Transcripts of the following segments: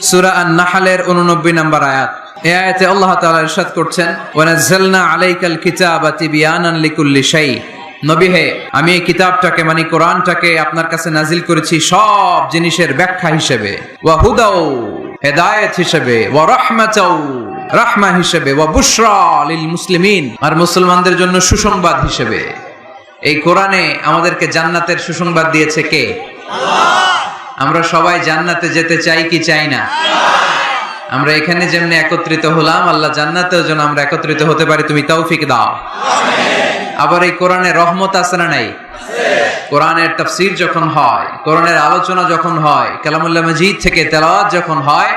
সূরা আন-নাহলের 89 নম্বর আয়াত। এই আয়াতে আল্লাহ তাআলা ইরশাদ করছেন, ওয়া নাযালনা আলাইকাল কিতাবা তিবয়ানান লিকুল্লি শাই। নবী হে, আমি এই কিতাবটাকে মানে কোরআনটাকে আপনার কাছে নাজিল করেছি সব জিনিসের ব্যাখ্যা হিসেবে, ওয়া হুদাও হেদায়েত হিসেবে, ওয়া রাহমাতাও রাহমা হিসেবে, ওয়া বুশরা লিল মুসলিমিন আর মুসলমানদের জন্য সুসংবাদ হিসেবে। এই কোরআনে আমাদেরকে জান্নাতের সুসংবাদ দিয়েছে কে? আল্লাহ। আমরা সবাই জান্নাতে যেতে চাই কি চাই না? আমরা এখানে যেমনি একত্রিত হলাম, আল্লাহ জান্নাতেও যেন আমরা একত্রিত হতে পারি, তুমি তৌফিক দাও। আবার এই কোরআনে রহমত আছে না নাই? কোরআনের তাফসীর যখন হয়, কোরআনের আলোচনা যখন হয়, কালামুল্লাহ মাজিদ থেকে তেলাওয়াত যখন হয়,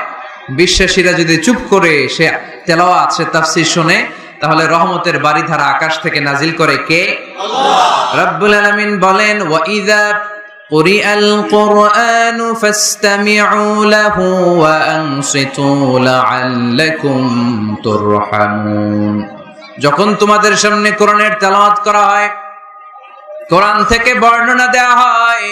বিশ্বাসীরা যদি চুপ করে সে তেলাওয়াত সে তাফসীর শুনে, তাহলে রহমতের বারিধারা আকাশ থেকে নাজিল করে কে? আল্লাহ। রব্বুল আলামিন বলেন, ওয়া ইযা কুরিআল কুরআনু ফাসতামিউ লাহু ওয়া আনসিতু লাআল্লাকুম তুরহামুন। যখন তোমাদের সামনে কোরআনের তেলাওয়াত করা হয়, কোরআন থেকে বর্ণনা দেওয়া হয়,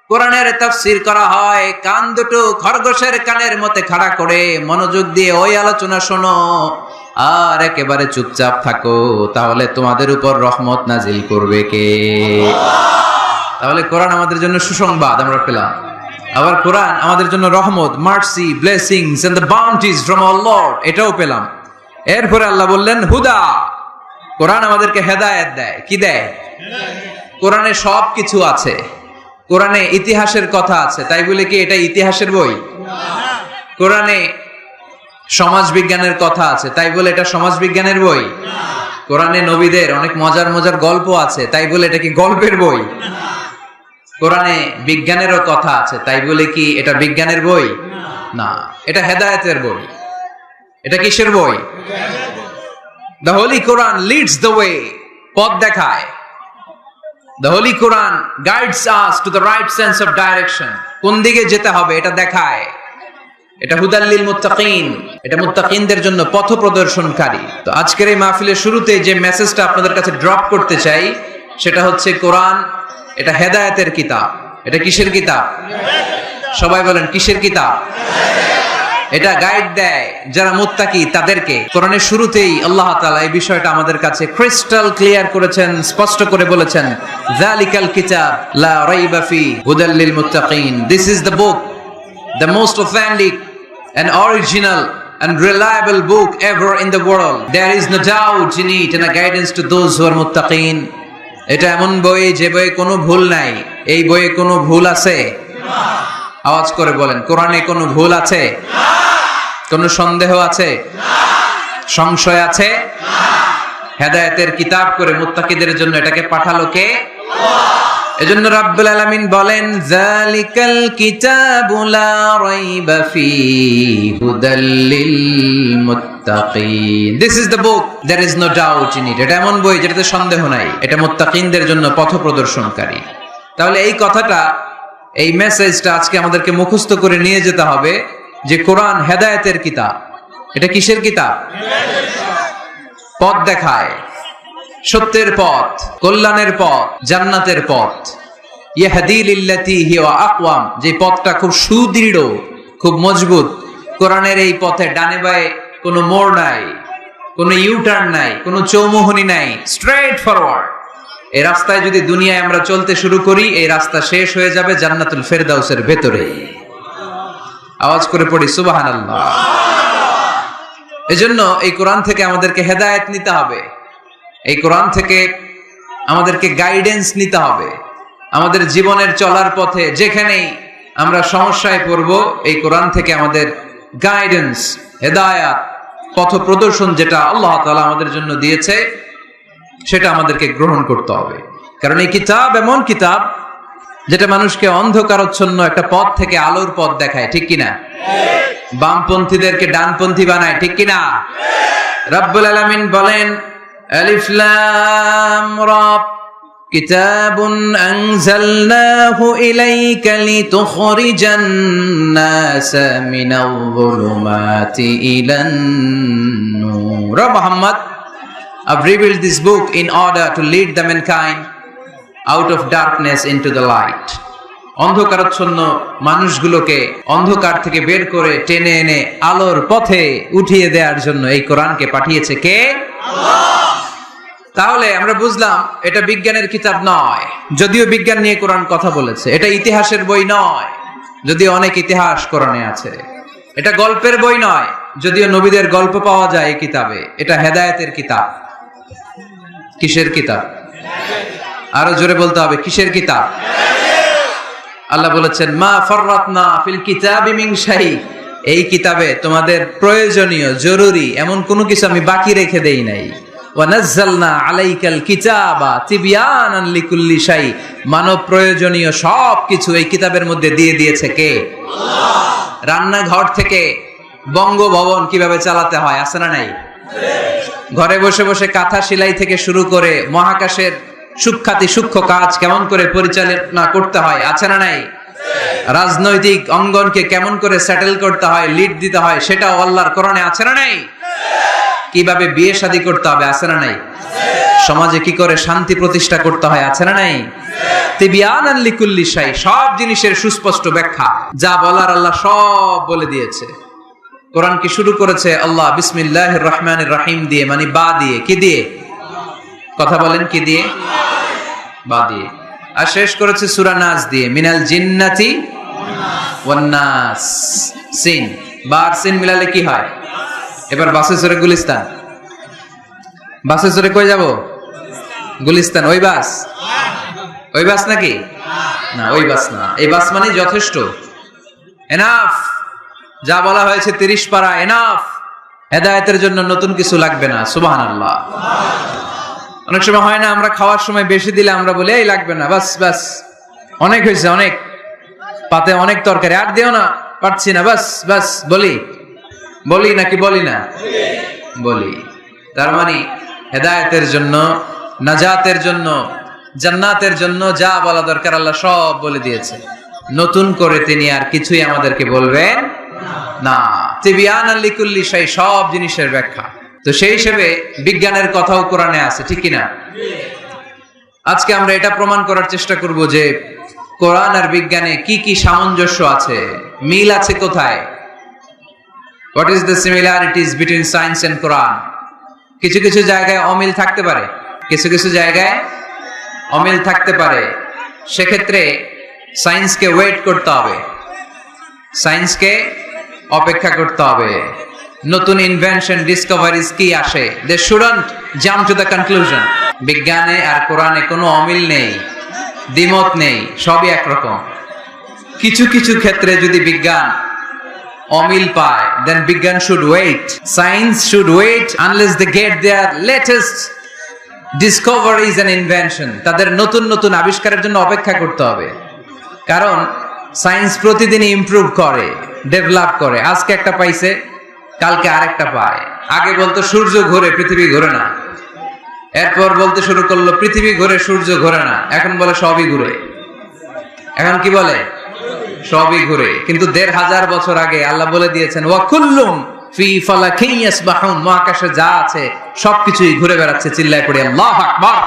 কোরআনের তাফসীর করা হয়, কান দুটো খরগোশের কানের মতো খাড়া করে মনোযোগ দিয়ে ওই আলোচনা শোনো আর একেবারে চুপচাপ থাকো, তাহলে তোমাদের উপর রহমত নাজিল করবে কে? তাহলে কোরআন আমাদের জন্য সুসংবাদ আমরা পেলাম। আবার কোরআন আমাদের জন্য রহমত, mercy, blessings and the bounties from our lord, এটাও পেলাম। এরপরে আল্লাহ বললেন হুদা, কোরআন আমাদেরকে হেদায়েত দেয়। কি দেয়? কোরআনে সব কিছু আছে। কোরআনে ইতিহাসের কথা আছে, তাই বলে কি এটা ইতিহাসের বই? কোরআনে সমাজ বিজ্ঞানের কথা আছে, তাই বলে এটা সমাজ বিজ্ঞানের বই? কোরআনে নবীদের অনেক মজার মজার গল্প আছে, তাই বলে এটা কি গল্পের বই? কোরআনে বিজ্ঞানেরও কথা আছে, তাই বলে কি এটা বিজ্ঞানের বই? না, এটা হেদায়েতের বই। এটা কিসের বই? The Holy Quran leads the way, পথ দেখায়। The Holy Quran guides us to the right sense of direction, কোন দিকে যেতে হবে এটা দেখায়। এটা হুদাল লিল মুত্তাকিন, এটা মুত্তাকিনদের জন্য পথ প্রদর্শনকারী। তো আজকের এই মাহফিলের শুরুতে যে মেসেজটা আপনাদের কাছে ড্রপ করতে চাই, সেটা হচ্ছে কোরআন এটা হেদায়েতের কিতাব। এটা কিসের কিতাব? সবাই বলেন কিসের কিতাব? এটা গাইড দেয় যারা মুত্তাকি তাদেরকে। কোরআনের শুরুতেই আল্লাহ তাআলা এই বিষয়টা আমাদের কাছে ক্রিস্টাল ক্লিয়ার করেছেন, স্পষ্ট করে বলেছেন, যালিকাল কিতাব লা রাইবা ফি হুদাল লিল মুত্তাকিন। This is the book, the most authentic and original and reliable book ever in the world. There is no doubt in it and a guidance to those who are muttaqin. এটা এমন বই যে বইয়ে কোনো ভুল নাই। এই বইয়ে কোনো ভুল আছে? না। আওয়াজ করে বলেন, কোরআনে কোনো ভুল আছে? না। কোনো সন্দেহ আছে? না। সংশয় আছে? না। হেদায়েতের কিতাব করে মুত্তাকিদের জন্য এটাকে পাঠালো কে? আল্লাহ। এজন্য রাব্বুল আলামিন বলেন, যালিকাল কিতাবু লা রাইবা ফীহি হুদাল লিল মুত্তাকিন। This is the book, there is no doubt in it. এটা এমন বই যেটাতে সন্দেহ নাই, এটা মুত্তাকিনদের জন্য পথ প্রদর্শনকারী। তাহলে এই কথাটা, এই মেসেজটা আজকে আমাদেরকে মুখস্থ করে নিয়ে যেতে হবে যে কোরআন হেদায়েতের কিতাব। এটা কিসের কিতাব? পথ দেখায়, সত্যের পথ, কল্যাণের পথ, জান্নাতের পথ। ইয়াহদি লিল্লাতি হিয়া আকওয়াম, যে পথটা খুব সুদৃঢ়, খুব মজবুত। কোরআনের এই পথে ডানে বায়ে কোনো মোড় নাই, কোনো ইউটার্ন নাই, কোনো চৌমুহনী নাই, স্ট্রেট ফরওয়ার্ড। এই রাস্তায় যদি দুনিয়ায় আমরা চলতে শুরু করি, এই রাস্তা শেষ হয়ে যাবে জান্নাতুল ফেরদাউসের ভেতরে। আওয়াজ করে পড়ি সুবহানাল্লাহ। এজন্য এই কোরআন থেকে আমাদেরকে হেদায়েত নিতে হবে, এই কোরআন থেকে আমাদেরকে গাইডেন্স নিতে হবে। আমাদের জীবনের চলার পথে যেখানেই আমরা সমস্যায় পড়ব, এই কোরআন থেকে আমাদের গাইডেন্স, হেদায়াত, পথ প্রদর্শন যেটা আল্লাহ তাআলা আমাদের জন্য দিয়েছে, সেটা আমাদেরকে গ্রহণ করতে হবে। কারণ এই কিতাব এমন কিতাব যেটা মানুষকে অন্ধকারচ্ছন্ন একটা পথ থেকে আলোর পথ দেখায়, ঠিক কিনা? বামপন্থীদেরকে ডানপন্থী বানায়, ঠিক কিনা? রব্বুল আলামিন বলেন, আলিফ লাম রা, কিতাবুন আনজালনাহু ইলাইকা লিতুখরিজান নাসা মিনাল যুলুমাতি ইলান নূর। Muhammad, I've revealed this book in order to lead the mankind out of darkness into the light. অন্ধকারাচ্ছন্ন মানুষগুলোকে অন্ধকার থেকে বের করে টেনে এনে আলোর পথে উঠিয়ে দেওয়ার জন্য এই কোরআনকে পাঠিয়েছে কে? আল্লাহ। তাহলে আমরা বুঝলাম এটা বিজ্ঞানের কিতাব নয়, যদিও বিজ্ঞান নিয়ে কোরআন কথা বলেছে। এটা ইতিহাসের বই নয়, যদিও অনেক ইতিহাস কোরআনে আছে। এটা গল্পের বই নয়, যদিও নবীদের গল্প পাওয়া যায় এই কিতাবে। এটা হেদায়েতের কিতাব। কিসের কিতাব? আরো জোরে বলতে হবে, কিসের কিতাব? আল্লাহ বলেছেন মা ফাররাতনা ফিল কিতাবি মিন শাই, এই কিতাবে তোমাদের প্রয়োজনীয় জরুরি এমন কোনো কিছু আমি বাকি রেখে দেই নাই। ওয়া নাযালনা আলাইকাল কিতাবা তিবয়ানান লিকুল্লি শাই, মানব প্রয়োজনীয় সব কিছু এই কিতাবের মধ্যে দিয়ে দিয়েছে কে? আল্লাহ। রান্নাঘর থেকে বঙ্গভবন কিভাবে চালাতে হয় আছে না নাই? ঘরে বসে বসে কাঁথা সেলাই থেকে শুরু করে মহাকাশের সূক্ষ্মাতি সূক্ষ্ম কাজ কেমন করে পরিচালনা করতে হয় আছে না নাই? রাজনৈতিক অঙ্গনকে কেমন করে সেটেল করতে হয়, লিড দিতে হয়, সেটাও আল্লাহর কোরআনে আছে না নাই? কিভাবে বিয়ে শাদী করতে হবে আছে না নাই? সমাজে কি করে শান্তি প্রতিষ্ঠা করতে হয় আছে না নাই? তিবয়ানান লিকুল্লি শাই, সব জিনিসের সুস্পষ্ট ব্যাখ্যা, যা বলার আল্লাহ সব বলে দিয়েছে। কোরআন কি শুরু করেছে আল্লাহ বিসমিল্লাহির রহমানির রহিম দিয়ে, মানে বা দিয়ে। কি দিয়ে? কথা বলেন, কি দিয়ে? বা দিয়ে। আর শেষ করেছে সূরা নাস দিয়ে, মিনাল জিন্নাতি ওয়ান নাস। সিন, বা আর সিন মিলালে কি হয়? এবার বাসে চড়ে গুলিস্তান। বাসে চড়ে কই যাব? গুলিস্তান। ওই বাস? ওই বাস নাকি? না, ওই বাস না। এই বাস মানে যথেষ্ট, এনাফ। যা বলা হয়েছে 30 পারা এনাফ। হেদায়েতের জন্য নতুন কিছু লাগবে না। সুবহানাল্লাহ। অনেক সময় হয় না, আমরা খাওয়ার সময় বেশি দিলে আমরা বলি এই লাগবে না, বাস বাস, অনেক হয়েছে, অনেক পাতে অনেক তরকারি, আর দিও না, পারছি না, বাস বাস। বলি নাকি বলি না? বলি। তার মানে হেদায়েতের জন্য, নাজাতের জন্য, জান্নাতের জন্য যা বলা দরকার আল্লাহ সব বলে দিয়েছে। নতুন করে তিনি আর কিছুই আমাদেরকে বলবেন না। তিবয়ানান লিকুল্লি শাই, সব জিনিসের ব্যাখ্যা। তো সেই হিসেবে বিজ্ঞানের কথাও কোরআনে আছে, ঠিক কিনা? আজকে আমরা এটা প্রমাণ করার চেষ্টা করব যে কোরআন আর বিজ্ঞানে কি কি সামঞ্জস্য আছে, মিল আছে কোথায়। What is the similarities between science and Quran. কিছু কিছু জায়গায় অমিল থাকতে পারে, কিছু কিছু জায়গায় অমিল থাকতে পারে। সেক্ষেত্রে সায়েন্সকে ওয়েট করতে হবে, সায়েন্সকে অপেক্ষা করতে হবে। নতুন ইনভেনশন, ডিসকভারিজ কি আসে, they shouldn't jump to the conclusion. বিজ্ঞানে আর কোরআনে কোনো অমিল নেই, দ্বিমত নেই, সবই একরকম। কিছু কিছু ক্ষেত্রে যদি বিজ্ঞান অমিল পায়, দেন বিজ্ঞান should wait, science should wait unless they get their latest discoveries and invention. তাদের নতুন নতুন আবিষ্কারের জন্য অপেক্ষা করতে হবে, কারণ সায়েন্স প্রতিদিন ইমপ্রুভ করে, ডেভেলপ করে। আজকে একটা পাইছে, কালকে আরেকটা পায়। আগে বলতো সূর্য ঘোরে, পৃথিবী ঘোরে না। এরপর বলতে শুরু করলো পৃথিবী ঘোরে, সূর্য ঘোরে না। এখন বলে সবই ঘুরে। এখন কি বলে? সবই ঘুরে। কিন্তু ১৫০০ বছর আগে আল্লাহ বলে দিয়েছেন ওয়া কুল্লুম ফি ফালাকিন ইয়াসবাহুন, মহাকাশে যা আছে সবকিছুই ঘুরে বেড়াচ্ছে। চিল্লায় পড়ে আল্লাহু আকবার।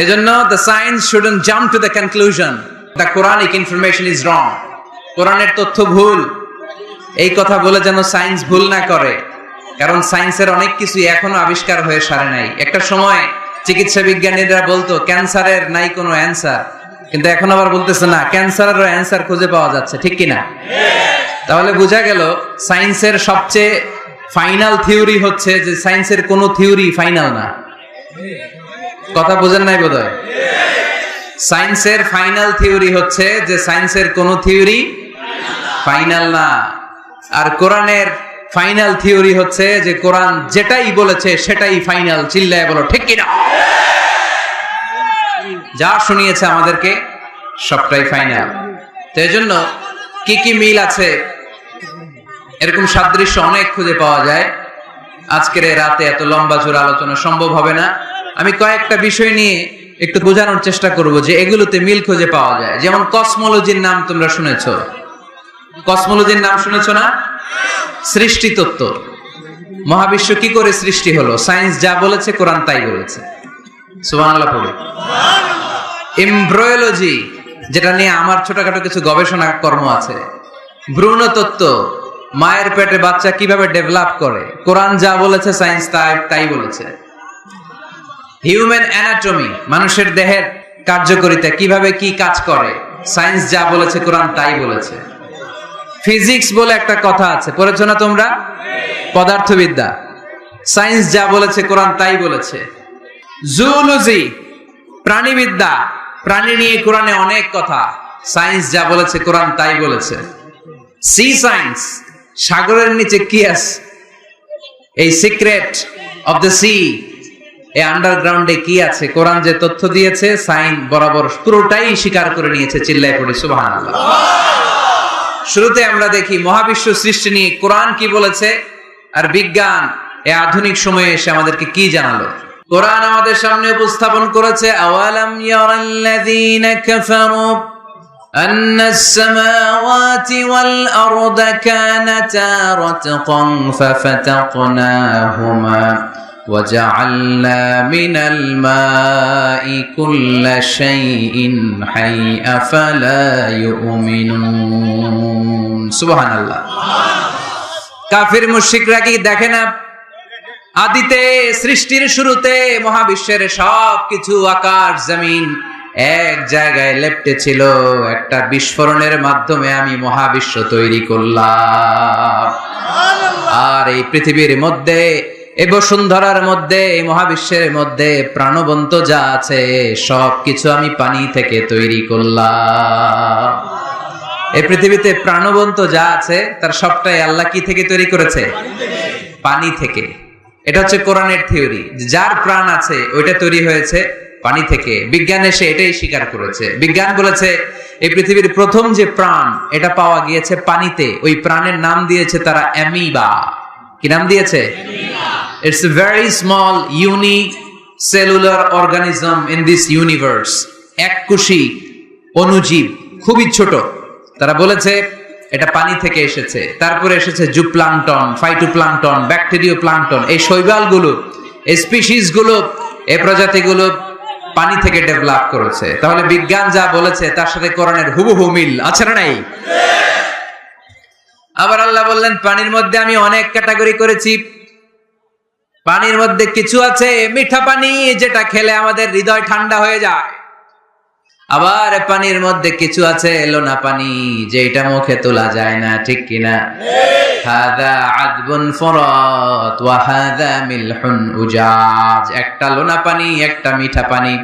এজন্য the science shouldn't jump to the conclusion the Quranic information is wrong. কোরআনের তথ্য ভুল, এই কথা বলে যেন সায়েন্স ভুল না করে, কারণ সায়েন্সের অনেক কিছু এখনো আবিষ্কার হয়ে সারে নাই। একটা সময় চিকিৎসা বিজ্ঞানীরা বলতো ক্যান্সারের নাই কোনো অ্যান্সার, কিন্তু এখন আবার বলতেছে না, ক্যান্সারেরও অ্যান্সার খুঁজে পাওয়া যাচ্ছে, ঠিক কিনা? তাহলে বোঝা গেল সায়েন্সের সবচেয়ে ফাইনাল থিওরি হচ্ছে যে সায়েন্সের কোনো থিওরি ফাইনাল না। কথা বোঝেন নাই বোধহয়? সায়েন্সের ফাইনাল থিওরি হচ্ছে যে সায়েন্সের কোনো থিওরি ফাইনাল না। আর কোরআনের ফাইনাল থিওরি হচ্ছে যে কোরআন যেটাই বলেছে সেটাই ফাইনাল। চিল্লায় বলো ঠিক কিনা? যা শুনিয়েছে আমাদেরকে সবটাই ফাইনাল। তো এই জন্য কি কি মিল আছে, এরকম সাদৃশ্য অনেক খুঁজে পাওয়া যায়। আজকের এই রাতে এত লম্বা চূড়া আলোচনা সম্ভব হবে না। আমি কয়েকটা বিষয় নিয়ে একটু বোঝানোর চেষ্টা করব যে এগুলোতে মিল খুঁজে পাওয়া যায়। যেমন কসমোলজির নাম তোমরা শুনেছো, কসমোলজির নাম শুনেছো না? সৃষ্টি তত্ত্ব, মহাবিশ্ব কি করে সৃষ্টি হলো, সায়েন্স যা বলেছে কোরআন তাই বলেছে। সুবহানাল্লাহ পড়ে। এমব্রায়োলজি, যেটা নিয়ে আমার ছোটখাটো কিছু গবেষণা কর্ম আছে। ভ্রূণ তত্ত্ব, মায়ের পেটে বাচ্চা কিভাবে ডেভেলপ করে, কোরআন যা বলেছে সায়েন্স তাই বলেছে। হিউম্যান অ্যানাটমি, মানুষের দেহের কার্যকারিতা কিভাবে কি কাজ করে, সায়েন্স যা বলেছে কোরআন তাই বলেছে। ফিজিক্স বলে একটা কথা আছে, পড়েছো না তোমরা? পদার্থবিদ্যা, সায়েন্স যা বলেছে কোরআন তাই বলেছে। জুলজি, প্রাণীবিদ্যা, প্রাণী নিয়ে কোরআনে অনেক কথা, সায়েন্স যা বলেছে কোরআন তাই বলেছে। সি সায়েন্স, সাগরের নিচে কি আছে, এই সিক্রেট অফ দ্য সি, এই আন্ডারগ্রাউন্ডে কি আছে, কোরআন যে তথ্য দিয়েছে সাইন বরাবর পুরোটাই স্বীকার করে নিয়েছে। চিল্লায় পড়ি সুবহানাল্লাহ। শুরুতে আমরা দেখি মহাবিশ্ব সৃষ্টি নিয়ে কোরআন কি বলেছে, আর বিজ্ঞান এই আধুনিক সময়ে এসে আমাদেরকে কি জানালো। কোরআন আমাদের সামনে উপস্থাপন করেছে, আওয়ালাম ইয়ারাল্লাযীনা কাফারু আন্নাস সামাওয়াতি ওয়াল আরদা কানাতা রাতকান ফাফাতাকনাহুমা وجعلنا من الماء كل شيء حي أفلا يؤمنون سبحان الله। কাফির মুশরিকরা কি দেখে না, আদিতে সৃষ্টির শুরুতে মহাবিশ্বের সবকিছু আকাশ জমিন এক জায়গায় লেপ্টে ছিল, একটা বিস্ফোরণের মাধ্যমে আমি মহাবিশ্ব তৈরি করলাম। আর এই পৃথিবীর মধ্যে, এই বসুন্ধরার মধ্যে, এই মহাবিশ্বের মধ্যে প্রাণবন্ত যা আছে সবকিছু আমি পানি থেকে তৈরি করলাম। এই পৃথিবীতে প্রাণবন্ত যা আছে তার সবটাই আল্লাহ কি থেকে তৈরি করেছে? পানি থেকে। এটা হচ্ছে কোরআনের থিওরি, যার প্রাণ আছে ওইটা তৈরি হয়েছে পানি থেকে। বিজ্ঞান এসে এটাই স্বীকার করেছে। বিজ্ঞান বলেছে এই পৃথিবীর প্রথম যে প্রাণ এটা পাওয়া গিয়েছে পানিতে। ওই প্রাণের নাম দিয়েছে তারা অ্যামিবা। কি নাম দিয়েছে? It's a very small unicellular organism in this universe. এককোষী অণুজীব, খুবই ছোট। তারা বলেছে এটা পানি থেকে এসেছে। তারপরে এসেছে জুপ্লাঙ্কটন, ফাইটোপ্লাঙ্কটন, ব্যাকটেরিয়া প্লাঙ্কটন। এই শৈবালগুলো, এই স্পিসিস গুলো, এই প্রজাতিগুলো পানি থেকে ডেভেলপ করেছে। তাহলে বিজ্ঞান যা বলেছে তার সাথে কোরআনের হুবহু মিল আছে না নাই? আবার আল্লাহ বললেন পানির মধ্যে আমি অনেক ক্যাটাগরি করেছি। পানির মধ্যে কিছু আছে মিঠা পানি, যেটা খেলে আমাদের হৃদয় ঠান্ডা হয়ে যায়। আবার পানির মধ্যে কিছু আছে লোনা পানি, যেটা মুখে তোলা যায় না, ঠিক কিনা? হাদা আযবুন ফুরাত ওয়া হাদা মিলহুন উজাজ। একটা লোনা পানি, একটা মিঠা পানি,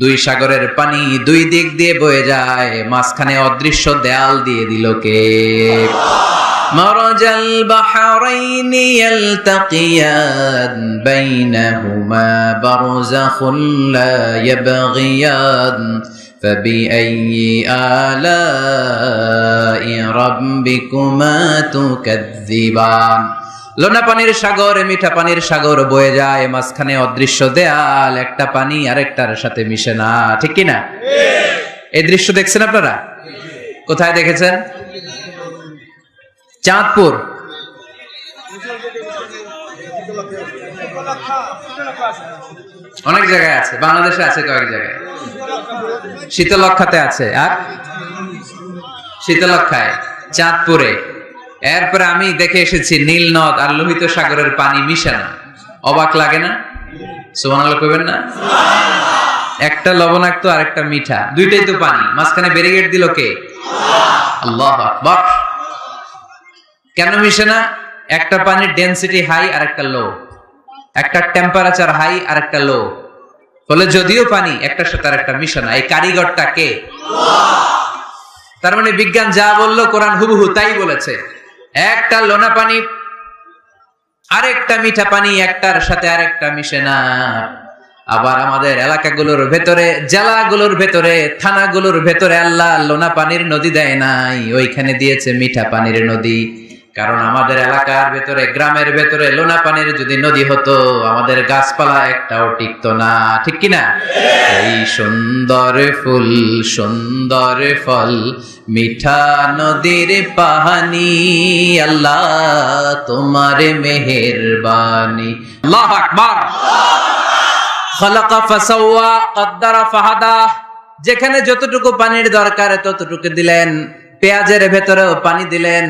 দুই সাগরের পানি দুই দিক দিয়ে বয়ে যায়, মাঝখানে অদৃশ্য দেয়াল দিয়ে দিল কে? মারাজাল বাহরাইনি ইয়ালতাকিয়ান বাইনাহুমা বারযাখুন লা ইয়াবগিয়ান ফাবিআইয়ি আলাই রাব্বিকুমা তুকাযযিবান। লোনা পানির সাগর, মিঠা পানির সাগর বয়ে যায়, মাঝখানে অদৃশ্য দেয়াল, একটা পানি আরেকটার সাথে মিশে না, ঠিক কি না? এই দৃশ্য দেখছেন আপনারা? কোথায় দেখেছেন? চাঁদপুর। অনেক জায়গায় আছে, বাংলাদেশে আছে কয়েক জায়গায়। শীতলক্ষাতে আছে, আর শীতলক্ষায়, চাঁদপুরে। এরপরে আমি দেখে এসেছি নীল নদ আর লোহিত সাগরের পানি মিশে না। অবাক লাগে না? সুবহানাল্লাহ কইবেন না? একটা লবণাক্ত আর একটা মিঠা, দুইটাই তো পানি, মাঝখানে ব্যারিকেড দিল কে? আল্লাহু আকবার। কেন মিশে না? একটা পানির ডেনসিটি হাই আর একটা লো, একটা টেম্পারেচার হাই আর একটা লো। ফলে যদিও পানি, একটার সাথে আরেকটা মিশে না। এই কারিগরটা কে? তার মানে বিজ্ঞান যা বললো কোরআন হুবহু তাই বলেছে। একটা লোনা পানি আরেকটা মিঠা পানি, একটার সাথে আরেকটা মিশে না। আবার আমাদের এলাকাগুলোর ভেতরে, জেলাগুলোর ভেতরে, থানাগুলোর ভেতরে আল্লাহ লোনা পানির নদী দেয় নাই, ওইখানে দিয়েছে মিঠা পানির নদী। কারণ আমাদের এলাকার ভেতরে, গ্রামের ভেতরে লোনা পানির যদি নদী হতো, আমাদের গাছপালা একটাও টিকতো না, ঠিক কিনা? এই সুন্দর ফুল, সুন্দর ফল, মিঠা নদীর পানি, আল্লাহ তোমার মেহেরবানি। আল্লাহু আকবার। খালাকা ফাসাওয়া, কদ্দারা ফাহাদা। যেখানে যতটুকু পানির দরকার ততটুকু দিলেন। পেঁয়াজের ভেতরেও পানি দিলেন,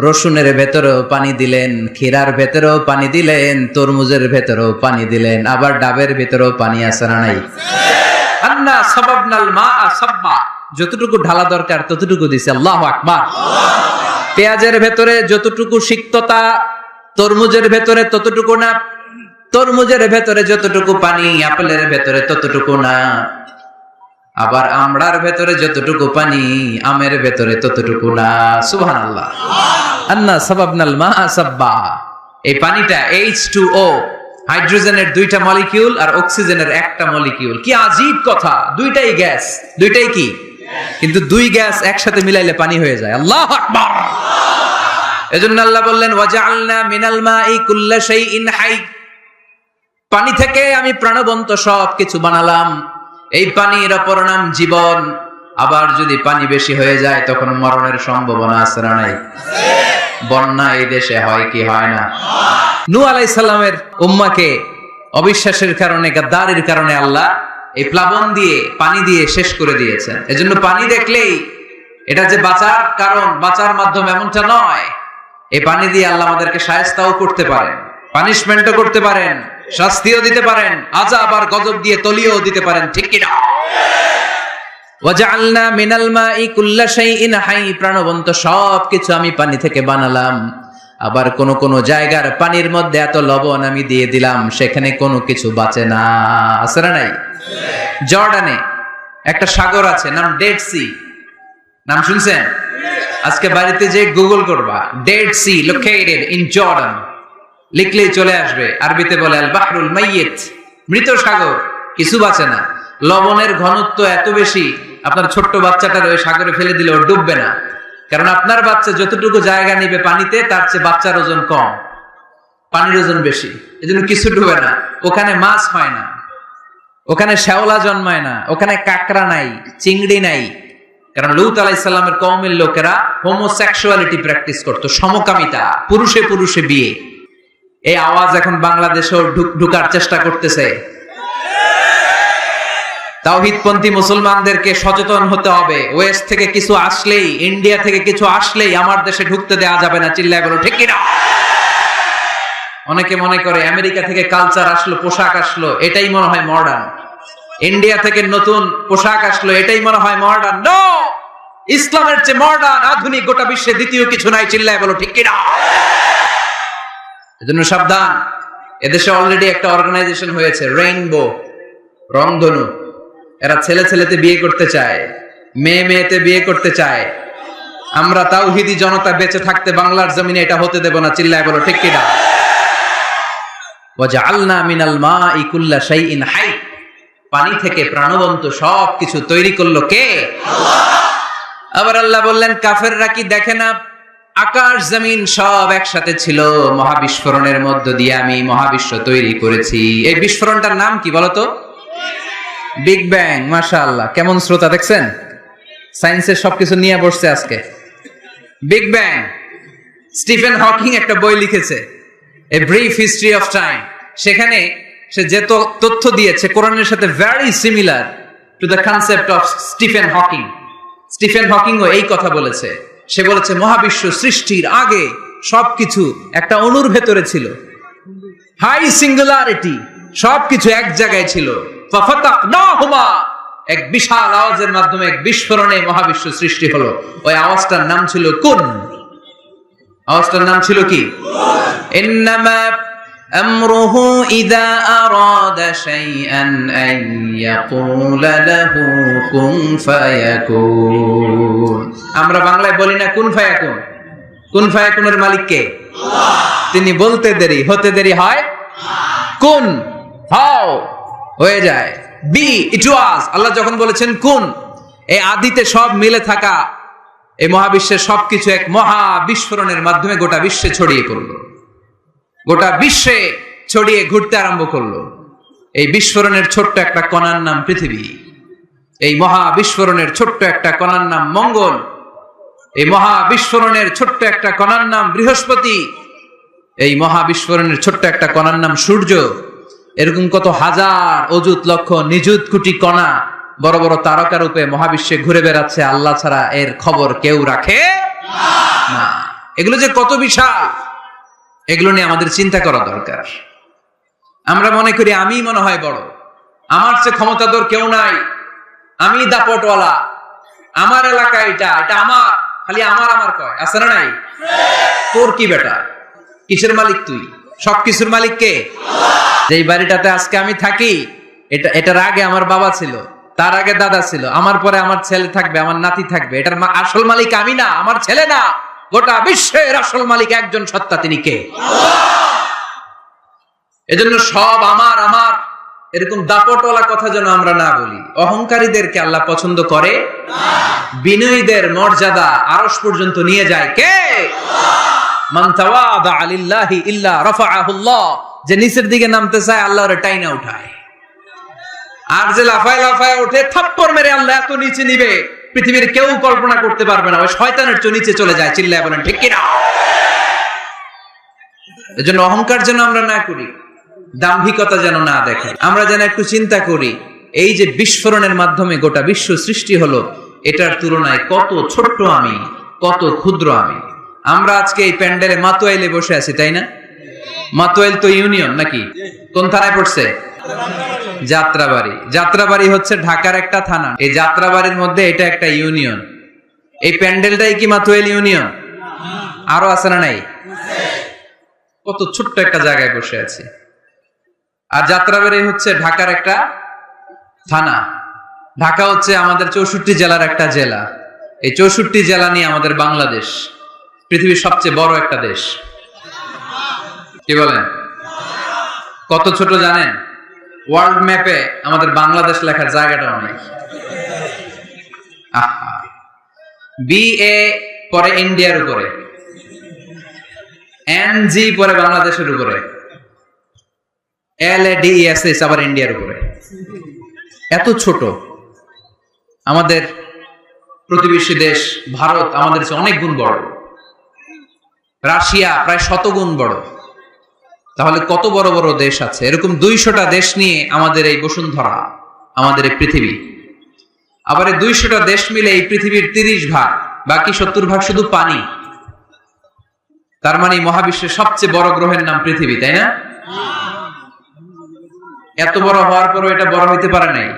রসুনের ভেতরেও পানি দিলেন, ক্ষীরার ভেতরেও পানি দিলেন, তরমুজের ভেতরেও পানি দিলেন, আবার ডাবের ভেতরেও পানি আছে না নাই? আন্না সাবাবনাল মাআ সাব্বা, যতটুকু ঢালা দরকার ততটুকু দিছে। আল্লাহু আকবার। পেঁয়াজের ভেতরে যতটুকু সিক্ততা, তরমুজের ভেতরে ততটুকু না। তরমুজের ভেতরে যতটুকু পানি, আপেলের ভেতরে ততটুকু না। আবার আমড়ার ভেতরে যতটুকু পানি, আমের ভেতরে ততটুকু না। সুবহানাল্লাহ। আন্না সাবাবনাল মাআ সাব্বা। এই পানিটা H2O, হাইড্রোজেনের 2টা মলিকিউল আর অক্সিজেনের 1টা মলিকিউল। কি আজীব কথা, দুইটাই গ্যাস, দুইটাই কি, কিন্তু দুই গ্যাস একসাথে মিলাইলে পানি হয়ে যায়। আল্লাহু আকবার। এজন্য আল্লাহ বললেন ওয়াজআলনা মিনাল মাই কুল্লা শাইইন হাই, পানি থেকে আমি প্রাণবন্ত সব কিছু বানালাম। এই পানির অপর নাম জীবন। আবার যদি পানি বেশি হয়ে যায় তখন মরণের সম্ভাবনা আছে না নাই? বন্যা এই দেশে হয় কি হয় না? নূহ আলাইহিস সালামের উম্মাহকে অবিশ্বাসের কারণে, গাদ্দারির কারণে আল্লাহ এই প্লাবন দিয়ে, পানি দিয়ে শেষ করে দিয়েছেন। এজন্য পানি দেখলেই এটা যে বাঁচার কারণ, বাঁচার মাধ্যম এমনটা নয়। এই পানি দিয়ে আল্লাহ আমাদেরকে শায়েস্তাও করতে পারেন, পানিশমেন্টও করতে পারেন, শাস্তিও দিতে পারেন, আযাব আর গজব দিয়ে তলিয়েও দিতে পারেন। ঠিক কি না? ওয়াজআলনা মিনাল মাই কুল্লা শাইইন হাই, প্রাণবন্ত সবকিছু আমি পানি থেকে বানালাম। আবার কোন কোন জায়গার পানির মধ্যে এত লবণ আমি দিয়ে দিলাম, সেখানে কোনো কিছু বাঁচে না। আছে না নাই? জর্ডানে একটা সাগর আছে, নাম ডেড সি। নাম শুনছেন? আজকে বাড়িতে যে গুগল করবা, Dead Sea located in Jordan, লিখলেই চলে আসবে। আরবিতে বলে আল বাহরুল মাইয়িত, মৃত সাগর, কিছু বাঁচে না। লবণের ঘনত্ব এত বেশি, আপনার ছোট্ট বাচ্চাটার ওই সাগরে ফেলে দিলে ও ডুববে না, কারণ আপনার বাচ্চা যতটুকু জায়গা নিবে পানিতে, তার চেয়ে বাচ্চার ওজন কম, পানির ওজন বেশি, এজন্য কিছু ডুবে না। ওখানে মাছ হয় না, ওখানে শ্যাওলা জন্মায় না, ওখানে কাঁকড়া নাই, চিংড়ি নাই, কারণ লূত আলাইহিস সালামের কওমের লোকেরা হোমোসেক্সুয়ালিটি প্র্যাকটিস করত, সমকামিতা, পুরুষে পুরুষে বিয়ে। এই আওয়াজ এখন বাংলাদেশেও ঢুকার চেষ্টা করতেছে। তাওহীদপন্থী মুসলমানদেরকে সচেতন হতে হবে। ওয়েস্ট থেকে কিছু আসলেই, ইন্ডিয়া থেকে কিছু আসলেই আমার দেশে ঢুকতে দেওয়া যাবে না। চিল্লায় বলো ঠিক কি না? অনেকে মনে করে আমেরিকা থেকে কালচার আসলো, পোশাক আসলো, এটাই মনে হয় মডার্ন। ইন্ডিয়া থেকে নতুন পোশাক আসলো, এটাই মনে হয় মডার্ন। নো, ইসলামের চেয়ে মডার্ন, আধুনিক গোটা বিশ্বে দ্বিতীয় কিছু নাই। চিল্লায় বলো ঠিক কি না? এজন্য সাবধান। এদেশে অলরেডি একটা অর্গানাইজেশন হয়েছে, রেইনবো, রংধনু। এরা ছেলে ছেলেতে বিয়ে করতে চায়, মেয়ে মেয়েতে বিয়ে করতে চায়। আমরা তাওহীদি জনতা বেঁচে থাকতে বাংলার জমিনে এটা হতে দেব না। চিল্লায় বলো ঠিক কি না? ওয়াজআলনা মিনাল মাই কুল্লা শাইইন হাই, পানি থেকে প্রাণবন্ত সবকিছু তৈরি করলো কে? আল্লাহ। আবার আল্লাহ বললেন কাফেররা কি দেখে না, আকাশ জমিন সব একসাথে ছিল, মহাবিস্ফোরণের মধ্য দিয়ে আমি মহাবিশ্ব তৈরি করেছি। এই বিস্ফোরণটার নাম কি বলতো? Big bang. মাশাআল্লাহ, কেমন শ্রোতা দেখছেন? সায়েন্সের সবকিছু নিয়ে বসছে আজকে। Big bang. স্টিফেন হকিং একটা বই লিখেছে, a brief history of time. সেখানে সে যে তথ্য দিয়েছে কোরআনের সাথে very similar to the concept of Stephen Hawking. Stephen হকিংও এই কথা বলেছে। সে বলেছে মহাবিশ্ব সৃষ্টির আগে সবকিছু একটা অণুর ভেতরে ছিল, হাই সিঙ্গুলারিটি, সবকিছু এক জায়গায় ছিল। ফাফাতাকনাহুমা, এক বিশাল আওয়াজের মাধ্যমে, এক বিস্ফোরণে মহাবিশ্ব সৃষ্টি হলো। ওই আওয়াজটার নাম ছিল কুন। আওয়াজটার নাম ছিল কি? ইন্নামা আমরুহু ইযা আরাদা শাইআন আন ইয়াকুলা লাহু কুন ফায়াকুন। আমরা বাংলায় বলি না কুন ফায়াকুন? কুন ফায়াকুনের মালিক কে? আল্লাহ। তিনি বলতে দেরি, হতে দেরি হয়। কুন, হাও, হয়ে যায়। বি, ইট ওয়াজ। আল্লাহ যখন বলেছেন কুন, এই আদিতে সব মিলে থাকা এই মহাবিশ্বের সবকিছু এক মহা বিস্ফোরণের মাধ্যমে গোটা বিশ্বে ছড়িয়ে পড়লো, গোটা বিশ্বে ছড়িয়ে ঘুরতে আরম্ভ করলো। এই বিস্ফোরণের ছোট্ট একটা কণার নাম পৃথিবী। এই মহা বিস্ফোরণের ছোট্ট একটা কণার নাম মঙ্গল। এই মহা বিস্ফোরণের ছোট্ট একটা কণার নাম বৃহস্পতি। এই মহা বিস্ফোরণের ছোট্ট একটা কণার নাম সূর্য। এরকম কত হাজার, অযুত, লক্ষ, নিযুত কোটি কণা বড় বড় তারকা রূপে মহাবিশ্বে ঘুরে বেড়াচ্ছে, আল্লাহ ছাড়া এর খবর কেউ রাখে না। এগুলো যে কত বিশাল, এগুলো নিয়ে আমাদের চিন্তা করা দরকার। আমরা মনে করি আমি মনে হয় বড়, আমার চেয়ে ক্ষমতাধর কেউ নাই, আমি দাপটওয়ালা, আমার এলাকা এটা আমার, খালি আমার আমার কয়, আছে না নাই? তোর কি বেটা, কিসের মালিক তুই? সবকিছুর মালিক কে? যেই বাড়িটাতে আজকে আমি থাকি, এটার আগে আমার বাবা ছিল, তার আগে দাদা ছিল, আমার পরে আমার ছেলে থাকবে, আমার নাতি থাকবে। এটার আসল মালিক আমি না, আমার ছেলে না, গোটা বিশ্বের আসল মালিক একজন সত্তা, তিনি কে? এজন্য সব আমার আমার এরকম দাপটওয়ালা কথা যেন আমরা না বলি। অহংকারীদেরকে আল্লাহ পছন্দ করে না। বিনয়ীদের মর্যাদা আরশ পর্যন্ত নিয়ে যায় কে? মান তাওয়াদা লিল্লাহি ইল্লা রাফাআহুল্লাহ। যে নিচের দিকে নামতে চায় আল্লাহ ওরে টাইনা উঠায়, আর যে লাফায় লাফায় ওঠে থাপ্পড় মেরে আল্লাহ এত নিচে নিবে পৃথিবীর কেউ কল্পনা করতে পারবে না। ওই শয়তানের চেয়ে নিচে চলে যায়। চিল্লায় বলেন ঠিক কিনা? এজন্য অহংকার যেন আমরা না করি, দাম্ভিকতা যেন না দেখাই। আমরা যেন একটু চিন্তা করি, এই যে বিস্ফোরণের মাধ্যমে গোটা বিশ্ব সৃষ্টি হলো, এটার তুলনায় কত ছোট্ট আমি, কত ক্ষুদ্র আমি। আমরা আজকে এই প্যান্ডেলে মাতোয়াইলে বসে আছি, তাই না? মাতোয়াইল তো ইউনিয়ন নাকি? কোন থানায় পড়ছে? যাত্রাবাড়ি। যাত্রাবাড়ি হচ্ছে ঢাকার একটা থানা। এই যাত্রাবাড়ির মধ্যে এটা একটা ইউনিয়ন। এই প্যান্ডেলটাই কি মাতোয়াইল ইউনিয়ন? আরো আছে না নাই? কত ছোট্ট একটা জায়গায় বসে আছি। আর যাত্রাবাড়ি হচ্ছে ঢাকার একটা থানা। ঢাকা হচ্ছে আমাদের 64 জেলার একটা জেলা। এই 64 জেলা নিয়ে আমাদের বাংলাদেশ পৃথিবীর সবচেয়ে বড় একটা দেশ। কি বলেন? কত ছোট জানেন? ওয়ার্ল্ড ম্যাপে আমাদের বাংলাদেশ লেখার জায়গাটা অনেক। BA পরে ইন্ডিয়ার উপরে, NG পরে বাংলাদেশের উপরে, LADESS আবার ইন্ডিয়ার উপরে। এত ছোট। আমাদের প্রতিবেশী দেশ ভারত আমাদের চেয়ে অনেক গুণ বড়। রাশিয়া প্রায় 100 গুণ বড়। তাহলে কত বড় বড় দেশ আছে। এরকম 200টা দেশ নিয়ে আমাদের এই বসুন্ধরা, আমাদের এই পৃথিবী। আবার এই 200টা দেশ মিলে এই পৃথিবীর 30 ভাগ, বাকি 70 ভাগ শুধু পানি। তার মানে মহাবিশ্বের সবচেয়ে বড় গ্রহের নাম পৃথিবী, তাই না? এত বড় হওয়ার পরও এটা বড় হইতে পারে নাই।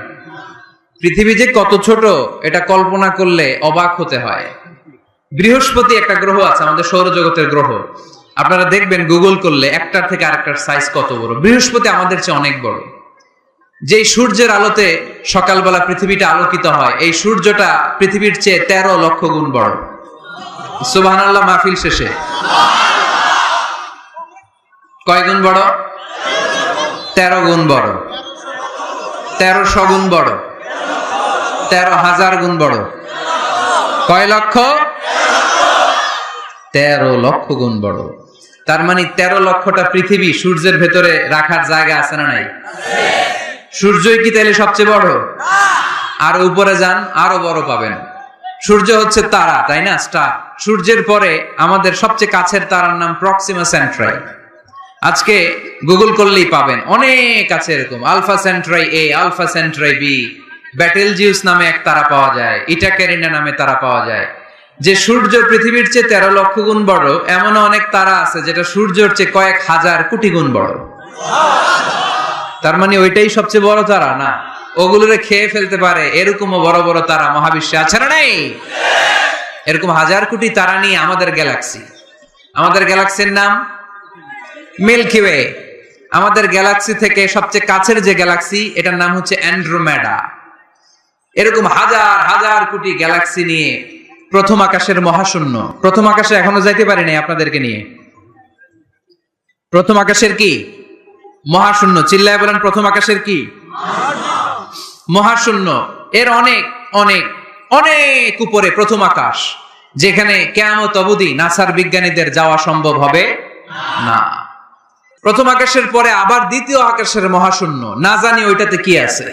পৃথিবী যে কত ছোট এটা কল্পনা করলে অবাক হতে হয়। বৃহস্পতি একটা গ্রহ আছে, আমাদের সৌরজগতের গ্রহ। আপনারা দেখবেন গুগল করলে একটার থেকে আরেকটার সাইজ কত বড়। বৃহস্পতি আমাদের চেয়ে অনেক বড়। যেই সূর্যের আলোতে সকালবেলা পৃথিবীটা আলোকিত হয়, এই সূর্যটা পৃথিবীর চেয়ে 13 লক্ষ গুণ বড়। সুবহানাল্লাহ মাহফিল শেষে কয় গুণ বড়? 13 গুণ বড়, 1300 গুণ বড়, 13,000 গুণ বড়। কয় লক্ষ? 13 লক্ষ গুণ বড়। তার মানে 13 লক্ষটা পৃথিবী সূর্যের ভেতরে রাখার জায়গা আছে না নাই? সূর্যই কি তাহলে সবচেয়ে বড়? আর উপরে যান, আরো বড় পাবেন। সূর্য হচ্ছে তারা, তাই না? স্টার। সূর্যের পরে আমাদের সবচেয়ে কাছের তারার নাম প্রক্সিমা সেন্ট্রাই। আজকে গুগল করলেই পাবেন, অনেক আছে এরকম। Alpha Centauri A, Alpha Centauri B, Betelgeuse নামে এক তারা পাওয়া যায়, ইটাক্যারিনা নামে তারা পাওয়া যায়। যে সূর্য পৃথিবীর চেয়ে 13 লক্ষ গুণ বড়, এমন অনেক তারা আছে যেটা সূর্যের চেয়ে কয়েক হাজার কোটি গুণ বড়। তার মানে ওইটাই সবচেয়ে বড় তারা না? ওগুলোরে খেয়ে ফেলতে পারে এরকমও বড় বড় তারা মহাবিশ্বে আছে না নাই? এরকম হাজার কোটি তারা নিয়ে আমাদের গ্যালাক্সি। আমাদের গ্যালাক্সির নাম মিল্কি ওয়ে। আমাদের গ্যালাক্সি থেকে সবচেয়ে কাছের যে গ্যালাক্সি, এটার নাম হচ্ছে অ্যান্ড্রোমেডা। এরকম হাজার হাজার কোটি গ্যালাক্সি নিয়ে প্রথম আকাশের মহাশূন্য। প্রথম আকাশে এখনো যাইতে পারি নাই আপনাদেরকে নিয়ে। প্রথম আকাশের কি? মহাশূন্য। চিল্লায় বলেন প্রথম আকাশের কি? মহাশূন্য। এর অনেক অনেক অনেক উপরে প্রথম আকাশ, যেখানে কিয়ামত অবধি নাসার বিজ্ঞানীদের যাওয়া সম্ভব হবে না। প্রথম আকাশের পরে আবার দ্বিতীয় আকাশের মহাশূন্য। না জানি ওইটাতে কি আছে,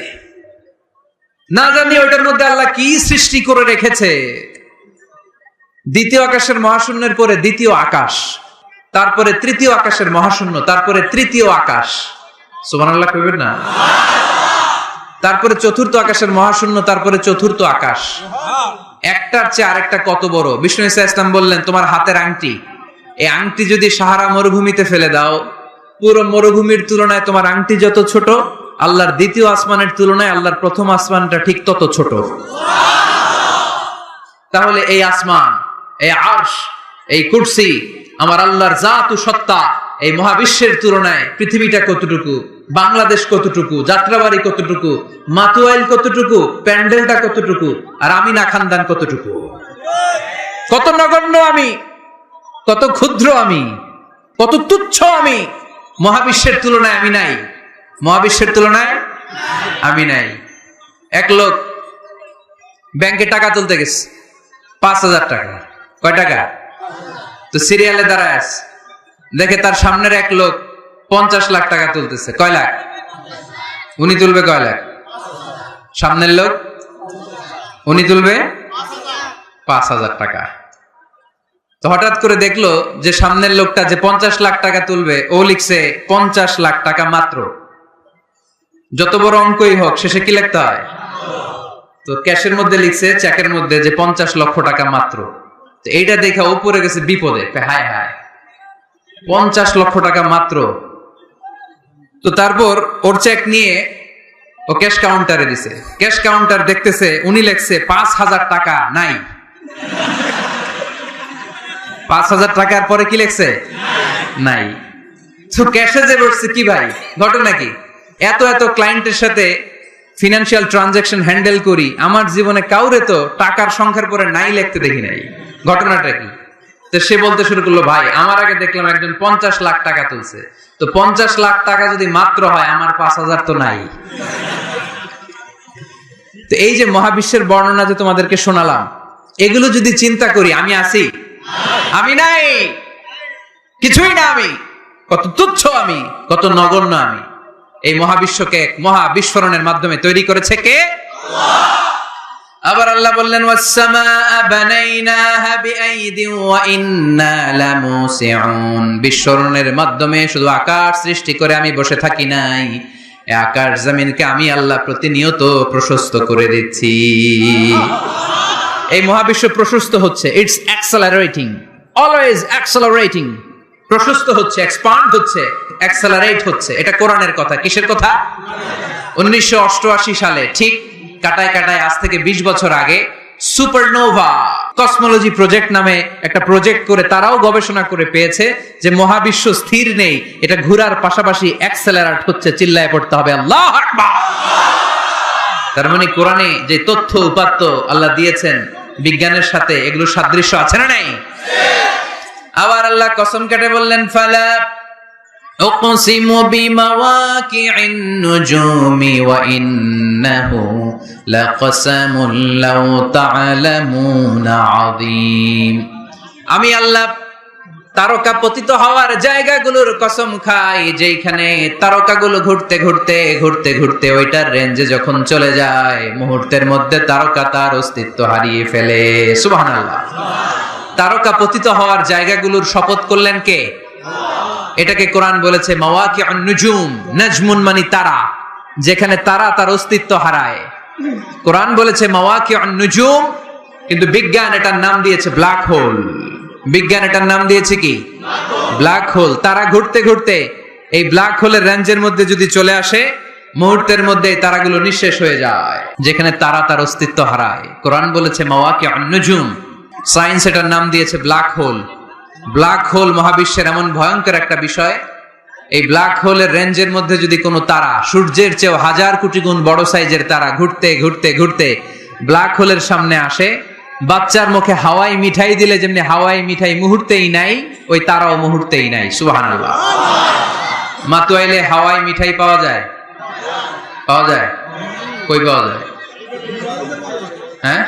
না জানি ওইটার মধ্যে আল্লাহ কি সৃষ্টি করে রেখেছে। দ্বিতীয় আকাশের মহাশূন্যের পরে দ্বিতীয় আকাশ, তারপরে তৃতীয় আকাশের মহাশূন্য, তারপরে তৃতীয় আকাশ। সুবহানাল্লাহ কইবেন না? তারপরে চতুর্থ আকাশের মহাশূন্য, তারপরে চতুর্থ আকাশ। একটার চেয়ে আরেকটা কত বড়। বিষ্ণু ইসা ইসলাম বললেন, তোমার হাতের আংটি, এই আংটি যদি সাহারা মরুভূমিতে ফেলে দাও, পুরো মরুভূমির তুলনায় তোমার আংটি যত ছোট, আল্লাহর দ্বিতীয় আসমানের তুলনায় আল্লাহর প্রথম আসমানটা ঠিক তত ছোট। তাহলে এই আসমান, এই আরশ, এই কুরসি, আমার আল্লাহর জাত ও সত্তা, এই মহাবিশ্বের তুলনায় পৃথিবীটা কতটুকু, বাংলাদেশ কতটুকু, যাত্রাবাড়ি কতটুকু, মাতুয়াইল কতটুকু, প্যান্ডেলটা কতটুকু, আর আমি না খানদান কতটুকু। কত নগণ্য আমি, কত ক্ষুদ্র আমি, কত তুচ্ছ আমি। মহাবিশ্বের তুলনায় আমি নাই, মহাবিশ্বের তুলনায় আমি নাই। এক লোক ব্যাংকে টাকা তুলতে গেছে, 5,000 টাকা। কয় টাকা? তো সিরিয়ালে দাঁড়ায় আছে, দেখে তার সামনের এক লোক 50 লাখ টাকা তুলতেছে। কয় লাখ? উনি তুলবে কয় লাখ? সামনের লোক উনি তুলবে 5,000 টাকা। তো হঠাৎ করে দেখলো যে সামনের লোকটা যে 50 লাখ টাকা তুলবে, ও লিখছে 50 লাখ টাকা মাত্র। যত বড় অঙ্কই হোক, শেষে কি লিখতে হয়? তো ক্যাশের মধ্যে লিখছে, চেকের মধ্যে, যে 50 লক্ষ টাকা মাত্র। তো এইটা দেখে ও পড়ে গেছে বিপদে। হায় হায়, 50 লক্ষ টাকা মাত্র। তো তারপর ওর চেক নিয়ে ও ক্যাশ কাউন্টারে দিছে। ক্যাশ কাউন্টার দেখতেছে, উনি লিখছে 5,000 টাকা নাই। 5,000 টাকার পরে কি লিখছে? নাই। তো ক্যাশে যে বসছে, কি ভাই ঘটনা কি? এত এত ক্লায়েন্টের সাথে ফিনান্সিয়াল ট্রানজাকশন হ্যান্ডেল করি, আমার জীবনে কাউরে তো টাকার সংখ্যার পরে নাই লিখতে দেখি নাই। ঘটনাটা কি? তো সে বলতে শুরু করলো, ভাই আমার আগে দেখলাম একজন 50 লাখ টাকা তুলছে, তো 50 লাখ টাকা যদি মাত্র হয়, আমার 5,000 তো নাই। তো এই যে মহাবিশ্বের বর্ণনা যে তোমাদেরকে শোনালাম, এগুলো যদি চিন্তা করি, আমি আছি? আমি নাই, কিছুই না আমি। কত তুচ্ছ আমি, কত নগণ্য আমি। এই মহাবিশ্বকে এক মহা বিস্ফোরণের মাধ্যমে তৈরি করেছে কে? আবার আল্লাহ বললেন, ওয়াস-সামাআ বানাইনাহা বিআইদিন ওয়া ইন্না লামুসিউন। বিস্ফোরণের মাধ্যমে শুধু আকাশ সৃষ্টি করে আমি বসে থাকি নাই, এই আকাশ জমিনকে আমি আল্লাহ প্রতিনিয়ত প্রশস্ত করে দিচ্ছি। এই মহাবিশ্ব প্রশস্ত হচ্ছে, ইটস অ্যাক্সেলারেটিং, অলওয়েজ অ্যাক্সেলারেটিং। প্রশস্ত হচ্ছে, এক্সপান্ড হচ্ছে, অ্যাক্সেলারেট হচ্ছে। এটা কোরআনের কথা। কিসের কথা? 1988 সালে, ঠিক কাটায় কাটায় আজ থেকে 20 বছর আগে, সুপারনোভা কসমোলজি প্রজেক্ট নামে একটা প্রজেক্ট করে তারাও গবেষণা করে পেয়েছে যে মহাবিশ্ব স্থির নেই, এটা ঘোরার পাশাপাশি অ্যাক্সেলারেট হচ্ছে। চিল্লায় পড়তে হবে আল্লাহু আকবার। তার মানে কোরআনে যে তথ্য উপাত্ত আল্লাহ দিয়েছেন, বিজ্ঞানের সাথে এগুলো সাদৃশ্য আছে না নাই? আবার আল্লাহ কসম কেটে বললেন, ফালা উকসিমু বিমাওয়াকি'ন নুজুমি ওয়া ইন্নাহু লাকসামুন লাউ তা'লামুনা আযীম। আমি আল্লাহ তারকা পতিত হওয়ার জায়গাগুলোর কসম খাই, যেখানে তারকাগুলো ঘুরতে ঘুরতে ঘুরতে ঘুরতে ওইটার রেঞ্জে যখন চলে যায়, মুহূর্তের মধ্যে তারকা তার অস্তিত্ব হারিয়ে ফেলে। সুবহানাল্লাহ। তারকা পতিত হওয়ার জায়গাগুলোর শপথ করলেন কে? এটাকে কোরআন বলেছে মাওয়াকিউন নুজুম। নাজমুন মানে তারা, যেখানে তারা তার অস্তিত্ব হারায়। কোরআন বলেছে মাওয়াকিউন নুজুম, কিন্তু বিজ্ঞান এটার নাম দিয়েছে ব্ল্যাক হোল। বিজ্ঞান এটার নাম দিয়েছে কি? Black hole. তারা ঘুরতে ঘুরতে এই ব্ল্যাক হোলের রেঞ্জের মধ্যে যদি চলে আসে, মুহূর্তের মধ্যে তারাগুলো নিঃশেষ হয়ে যায়, যেখানে তারা তার অস্তিত্ব হারায়। কোরআন বলেছে মাওয়াকিউন নুজুম। সায়েন্স এটার নাম দিয়েছে ব্ল্যাক হোল। ব্ল্যাক হোল মহাবিশ্বের এমন ভয়ঙ্কর একটা বিষয়, এই ব্ল্যাক হোলের রেঞ্জের মধ্যে যদি কোনো তারা সূর্যের চেয়েও 1000 কোটি গুণ বড় সাইজের তারা ঘুরতে ঘুরতে ঘুরতে ব্ল্যাক হোলের সামনে আসে, বাচ্চার মুখে হাওয়াই মিঠাই দিলে যেমনি হাওয়াই মিঠাই মুহূর্তেই নাই, ওই তারাও মুহূর্তেই নাই। সুবহানাল্লাহ। মাতুয়াইলে হাওয়াই মিঠাই পাওয়া যায়? পাওয়া যায়? কই পাওয়া যায়? হ্যাঁ,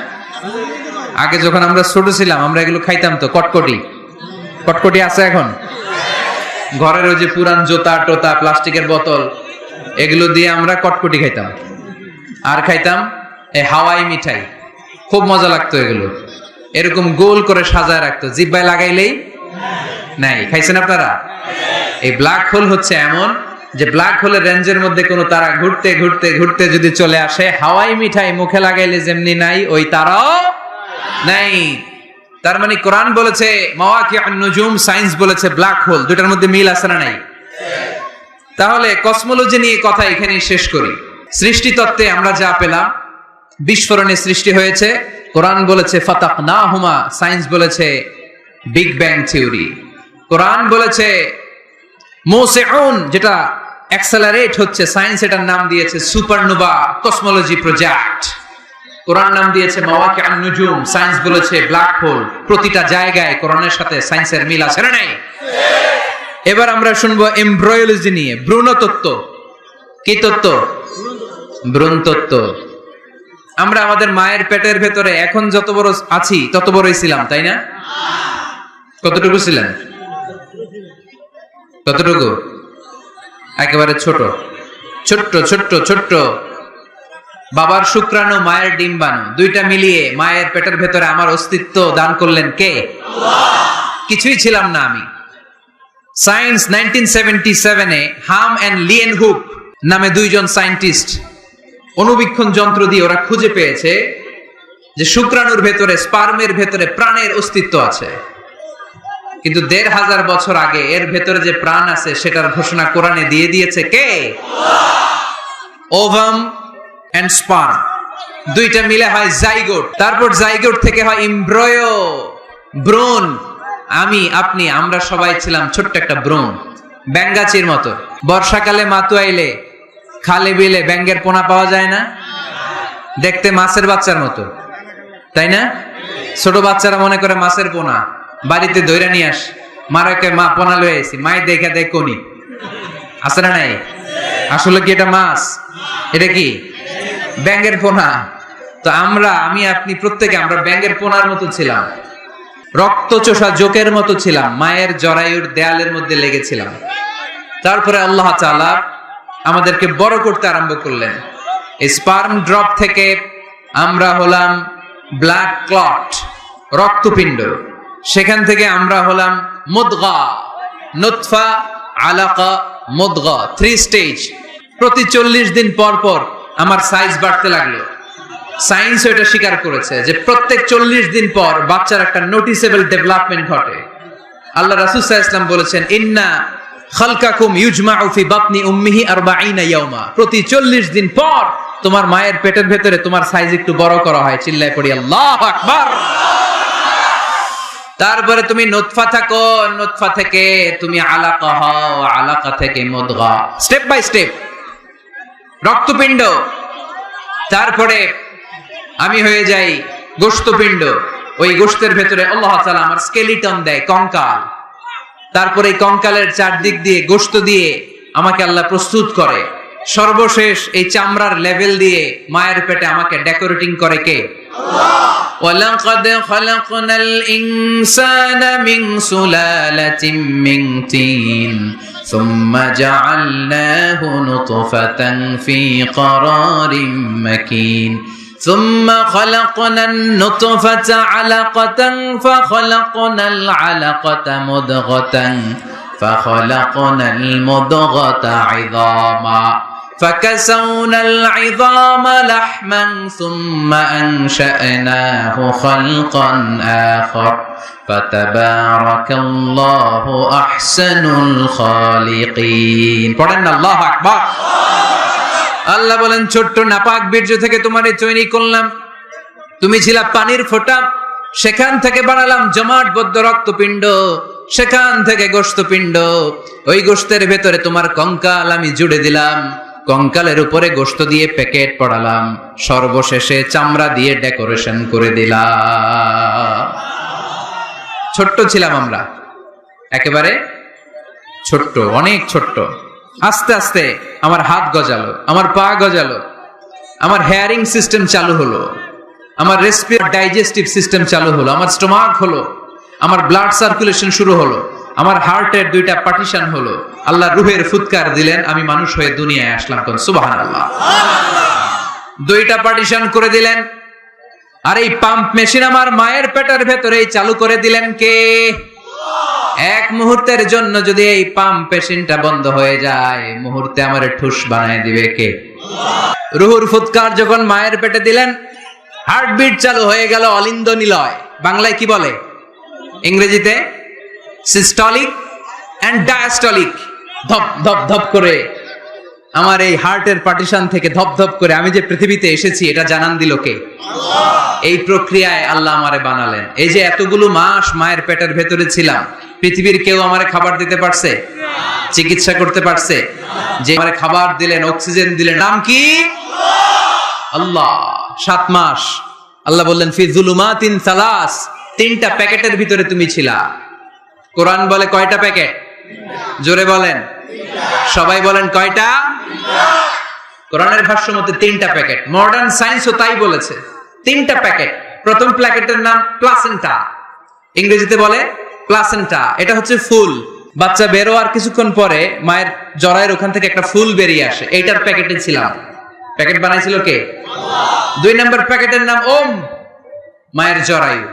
আগে যখন আমরা ছোট ছিলাম আমরা এগুলো খাইতাম তো। কটকটি, কটকটি আছে এখন? ঘরের ওই যে পুরান জোতা টোতা, প্লাস্টিকের বোতল, এগুলো দিয়ে আমরা কটকটি খাইতাম। আর খাইতাম এই হাওয়াই মিঠাই, খুব মজা লাগতো। এগুলো এরকম গোল করে সাজায় রাখতো, জিব্বায় লাগাইলেই নাই। খাইছেন আপনারা? এই ব্ল্যাক হোল হচ্ছে এমন, যে ব্ল্যাক হোলের রেঞ্জের মধ্যে কোনো তারা ঘুরতে ঘুরতে ঘুরতে যদি চলে আসে, হাওয়াই মিঠাই মুখে লাগাইলে যেমনি নাই, ওই তারাও নাই। তার মানে কোরআন বলেছে মাওয়াকিউন নুজুম, সায়েন্স বলেছে ব্ল্যাক হোল, দুটার মধ্যে মিল আছে না নাই? তাহলে কসমোলজি নিয়ে কথা এখানেই শেষ করি। সৃষ্টি তত্ত্বে আমরা যা পেলাম, বিস্ফোরণে সৃষ্টি হয়েছে। কোরআন বলেছে ফাতাকনাহুমা, সায়েন্স বলেছে বিগ ব্যাং থিওরি। কোরআন বলেছে মুসিউন, যেটা অ্যাক্সেলারেট হচ্ছে, সায়েন্স এটার নাম দিয়েছে সুপারনোভা কসমোলজি প্রজেক্ট। কোরআন নাম দিয়েছে মাওয়াকিউন নুজুম, সায়েন্স বলেছে ব্ল্যাক হোল। প্রতিটা জায়গায় কোরআনের সাথে সায়েন্সের মিল আছে না নাই? এবার আমরা শুনবো এমব্রয়োলজি নিয়ে, ভ্রূণ তত্ত্ব। কি তত্ত্ব? ভ্রূণ তত্ত্ব। আমরা আমাদের মায়ের পেটের ভেতরে এখন যত বড় আছি তত বড়ই ছিলাম, তাই না? কতটুকু ছিলেন? কতটুকু? একেবারে ছোট ছোট্ট ছোট্ট ছোট্ট। বাবার শুক্রাণু, মায়ের ডিম্বাণু, দুইটা মিলিয়ে মায়ের পেটের ভেতরে আমার অস্তিত্ব দান করলেন কে? কিছুই ছিলাম না আমি। সায়েন্স 1977-এ হাম এন্ড লিয়েনহুক নামে দুইজন সায়েন্টিস্ট অনুবীক্ষণ যন্ত্র দিয়ে ওরা খুঁজে পেয়েছে যে শুক্রাণুর ভেতরে, স্পার্মের ভেতরে প্রাণের অস্তিত্ব আছে। কিন্তু ১৫০০ বছর আগে এর ভেতরে যে প্রাণ আছে সেটার ঘোষণা কোরআনে দিয়ে দিয়েছে কে? ওভাম এন্ড স্পার্ম, দুইটা মিলে হয় জাইগোট। তারপর জাইগোট থেকে হয় এমব্রয়ো, ভ্রূণ। আমি, আপনি, আমরা সবাই ছিলাম ছোট্ট একটা ভ্রূণ, ব্যাঙ্গাচির মতো। বর্ষাকালে মাতু আইলে খালে বিলে ব্যাঙ্গের পোনা পাওয়া যায় না? দেখতে মাছের বাচ্চার মতো, তাই না? ছোট বাচ্চারা মনে করে মাছের পোনা, বাড়িতে ধইরা নিয়ে আস, মারাকে মা পোনা লয়ে আইছি, মায়ের দেখে দেখ কোনি আছে না নাই? আসলে কি এটা মাছ? এটা কি ব্যাঙ্গের পোনা? তো আমরা, আমি, আপনি, প্রত্যেকে আমরা ব্যাঙ্গের পোনার মতো ছিলাম, রক্ত চোষা জোকের মতো ছিলাম, মায়ের জরায়ুর দেয়ালের মধ্যে লেগেছিলাম। তারপরে আল্লাহ তাআলা আমাদেরকে বড় করতে আরম্ভ করলেন। এই স্পার্ম ড্রপ থেকে আমরা হলাম ব্লাড ক্লট, রক্তপিণ্ড। সেখান থেকে আমরা হলাম মুদগা, নুতফা, আলাকা, মুদগা, 3 স্টেজ। প্রতি 40 দিন পর পর আমার সাইজ বাড়তে লাগলো। সায়েন্স এটা স্বীকার করেছে যে প্রত্যেক 40 দিন পর বাচ্চার একটা নোটিসেবল ডেভেলপমেন্ট ঘটে। আল্লাহ রাসূল সাল্লাল্লাহু আলাইহি ওয়াসাল্লাম বলেছেন ইন্না খালকাকুম ইউজমাউ ফি বাতনি উম্মিহি 40 ইয়াওমা, প্রতি 40 দিন পর তোমার মায়ের পেটের ভেতরে তোমার সাইজ একটু বড় করা হয়। চিল্লায় পড়ি আল্লাহু আকবার। তারপরে তুমি নুতফা থাকো, নুতফা থেকে তুমি আলাকা হও, আলাকা থেকে মুদগা, স্টেপ বাই স্টেপ রক্তপিণ্ড। তারপরে আমি হয়ে যাই গোশতপিণ্ড। ওই গোশতের ভেতরে আল্লাহ তাআলা আমার স্কেলিটন দেয়, কঙ্কাল। তারপরে এই কঙ্কালের চারদিক দিয়ে গোশত দিয়ে আমাকে আল্লাহ প্রস্তুত করে। সর্বশেষ এই চামড়ার লেভেল দিয়ে মায়ের পেটে আমাকে ডেকোরেটিং করে কে? আল্লাহ। ওয়ালাকাদ খালাকনাল ইনসানা মিন সুলালাতিন মিন তিন সুম্মা জাআলনাহু নুতফাতান ফি ক্বারারিন মাকিন ثم خلقنا النطفة علقة فخلقنا العلقة مضغة فخلقنا المضغة عظاما فكسونا العظام لحما ثم أنشأناه خلقا آخر فتبارك الله أحسن الخالقين. পড়েন আল্লাহু আকবার। আল্লাহ বলেন ছোট্ট নাপাক বীর্য থেকে তোমারে তৈরি করলাম, তুমি ছিলা পানির ফোঁটা, সেখান থেকে বানালাম জমাটবদ্ধ রক্তপিণ্ড, সেখান থেকে গোশতপিণ্ড। ওই গোশতের ভেতরে তোমার কঙ্কাল আমি জুড়ে দিলাম, কঙ্কালের উপরে গোশত দিয়ে প্যাকেট পড়ালাম, সর্বশেষে চামড়া দিয়ে ডেকোরেশন করে দিলাম। ছোট্ট ছিলাম আমরা, একেবারে ছোট্ট, অনেক ছোট্ট। আস্তে আস্তে আমার হাত গজালো, আমার পা গজালো, আমার হেয়ারিং সিস্টেম চালু হলো, আমার ডাইজেস্টিভ সিস্টেম চালু হলো, আমার স্টোমাক হলো, আমার ব্লাড সার্কুলেশন শুরু হলো, আমার হার্টের 2টা পার্টিশন হলো। আল্লাহ রুহের ফুৎকার দিলেন, আমি মানুষ হয়ে দুনিয়ায় আসলাম। কোন সুবহানাল্লাহ। 2টা পার্টিশন করে দিলেন। আর এই পাম্প মেশিন আমার মায়ের পেটের ভেতরেই চালু করে দিলেন কে? এক মুহূর্তের জন্য যদি এই পাম্প পেশিনটা বন্ধ হয়ে যায়, মুহূর্তে আমারে ঠুস বানায় দিবে কে? রুহুর ফুৎকার যখন মায়ের পেটে দিলেন, হার্টবিট চালু হয়ে গেল অলিন্দ নিলয়। বাংলায় কি বলে? ইংরেজিতে সিস্টলিক এন্ড ডায়াস্টলিক। ধপ ধপ ধপ করে আমার এই হার্টের পার্টিশন থেকে ধপ ধপ করে আমি যে পৃথিবীতে এসেছি এটা জানান দিল কে? এই প্রক্রিয়ায় আল্লাহ আমারে বানালেন। এই যে এতগুলো মাস মায়ের পেটের ভেতরে ছিলাম, পৃথিবীর কেউ আমারে খাবার দিতে পারছে? চিকিৎসা করতে পারছে? যে আমারে খাবার দিলেন, অক্সিজেন দিলেন, নাম কি? আল্লাহ। 7 মাস আল্লাহ বললেন ফি যুলুমাতিন সালাস, 3টা প্যাকেটের ভিতরে তুমি ছিলা। কোরআন বলে কয়টা প্যাকেট? জোরে বলেন, সবাই বলেন কয়টা? কোরআনের ভাষ্য মতে 3টা প্যাকেট। মডার্ন সায়েন্সও তাই বলেছে, 3টা প্যাকেট। প্রথম প্যাকেটের নাম প্লাসেন্টা, ইংরেজিতে বলে প্লাসেন্টা। এটা হচ্ছে ফুল। বাচ্চা বেরো আর কিছুক্ষণ পরে মায়ের জরায়ের ওখান থেকে একটা ফুল বেরিয়ে আসে। এইটার প্যাকেটে ছিলাম। প্যাকেট বানাইছিল কে? আল্লাহ। 2 নম্বর প্যাকেটের নাম ওম, মায়ের জরায়ু।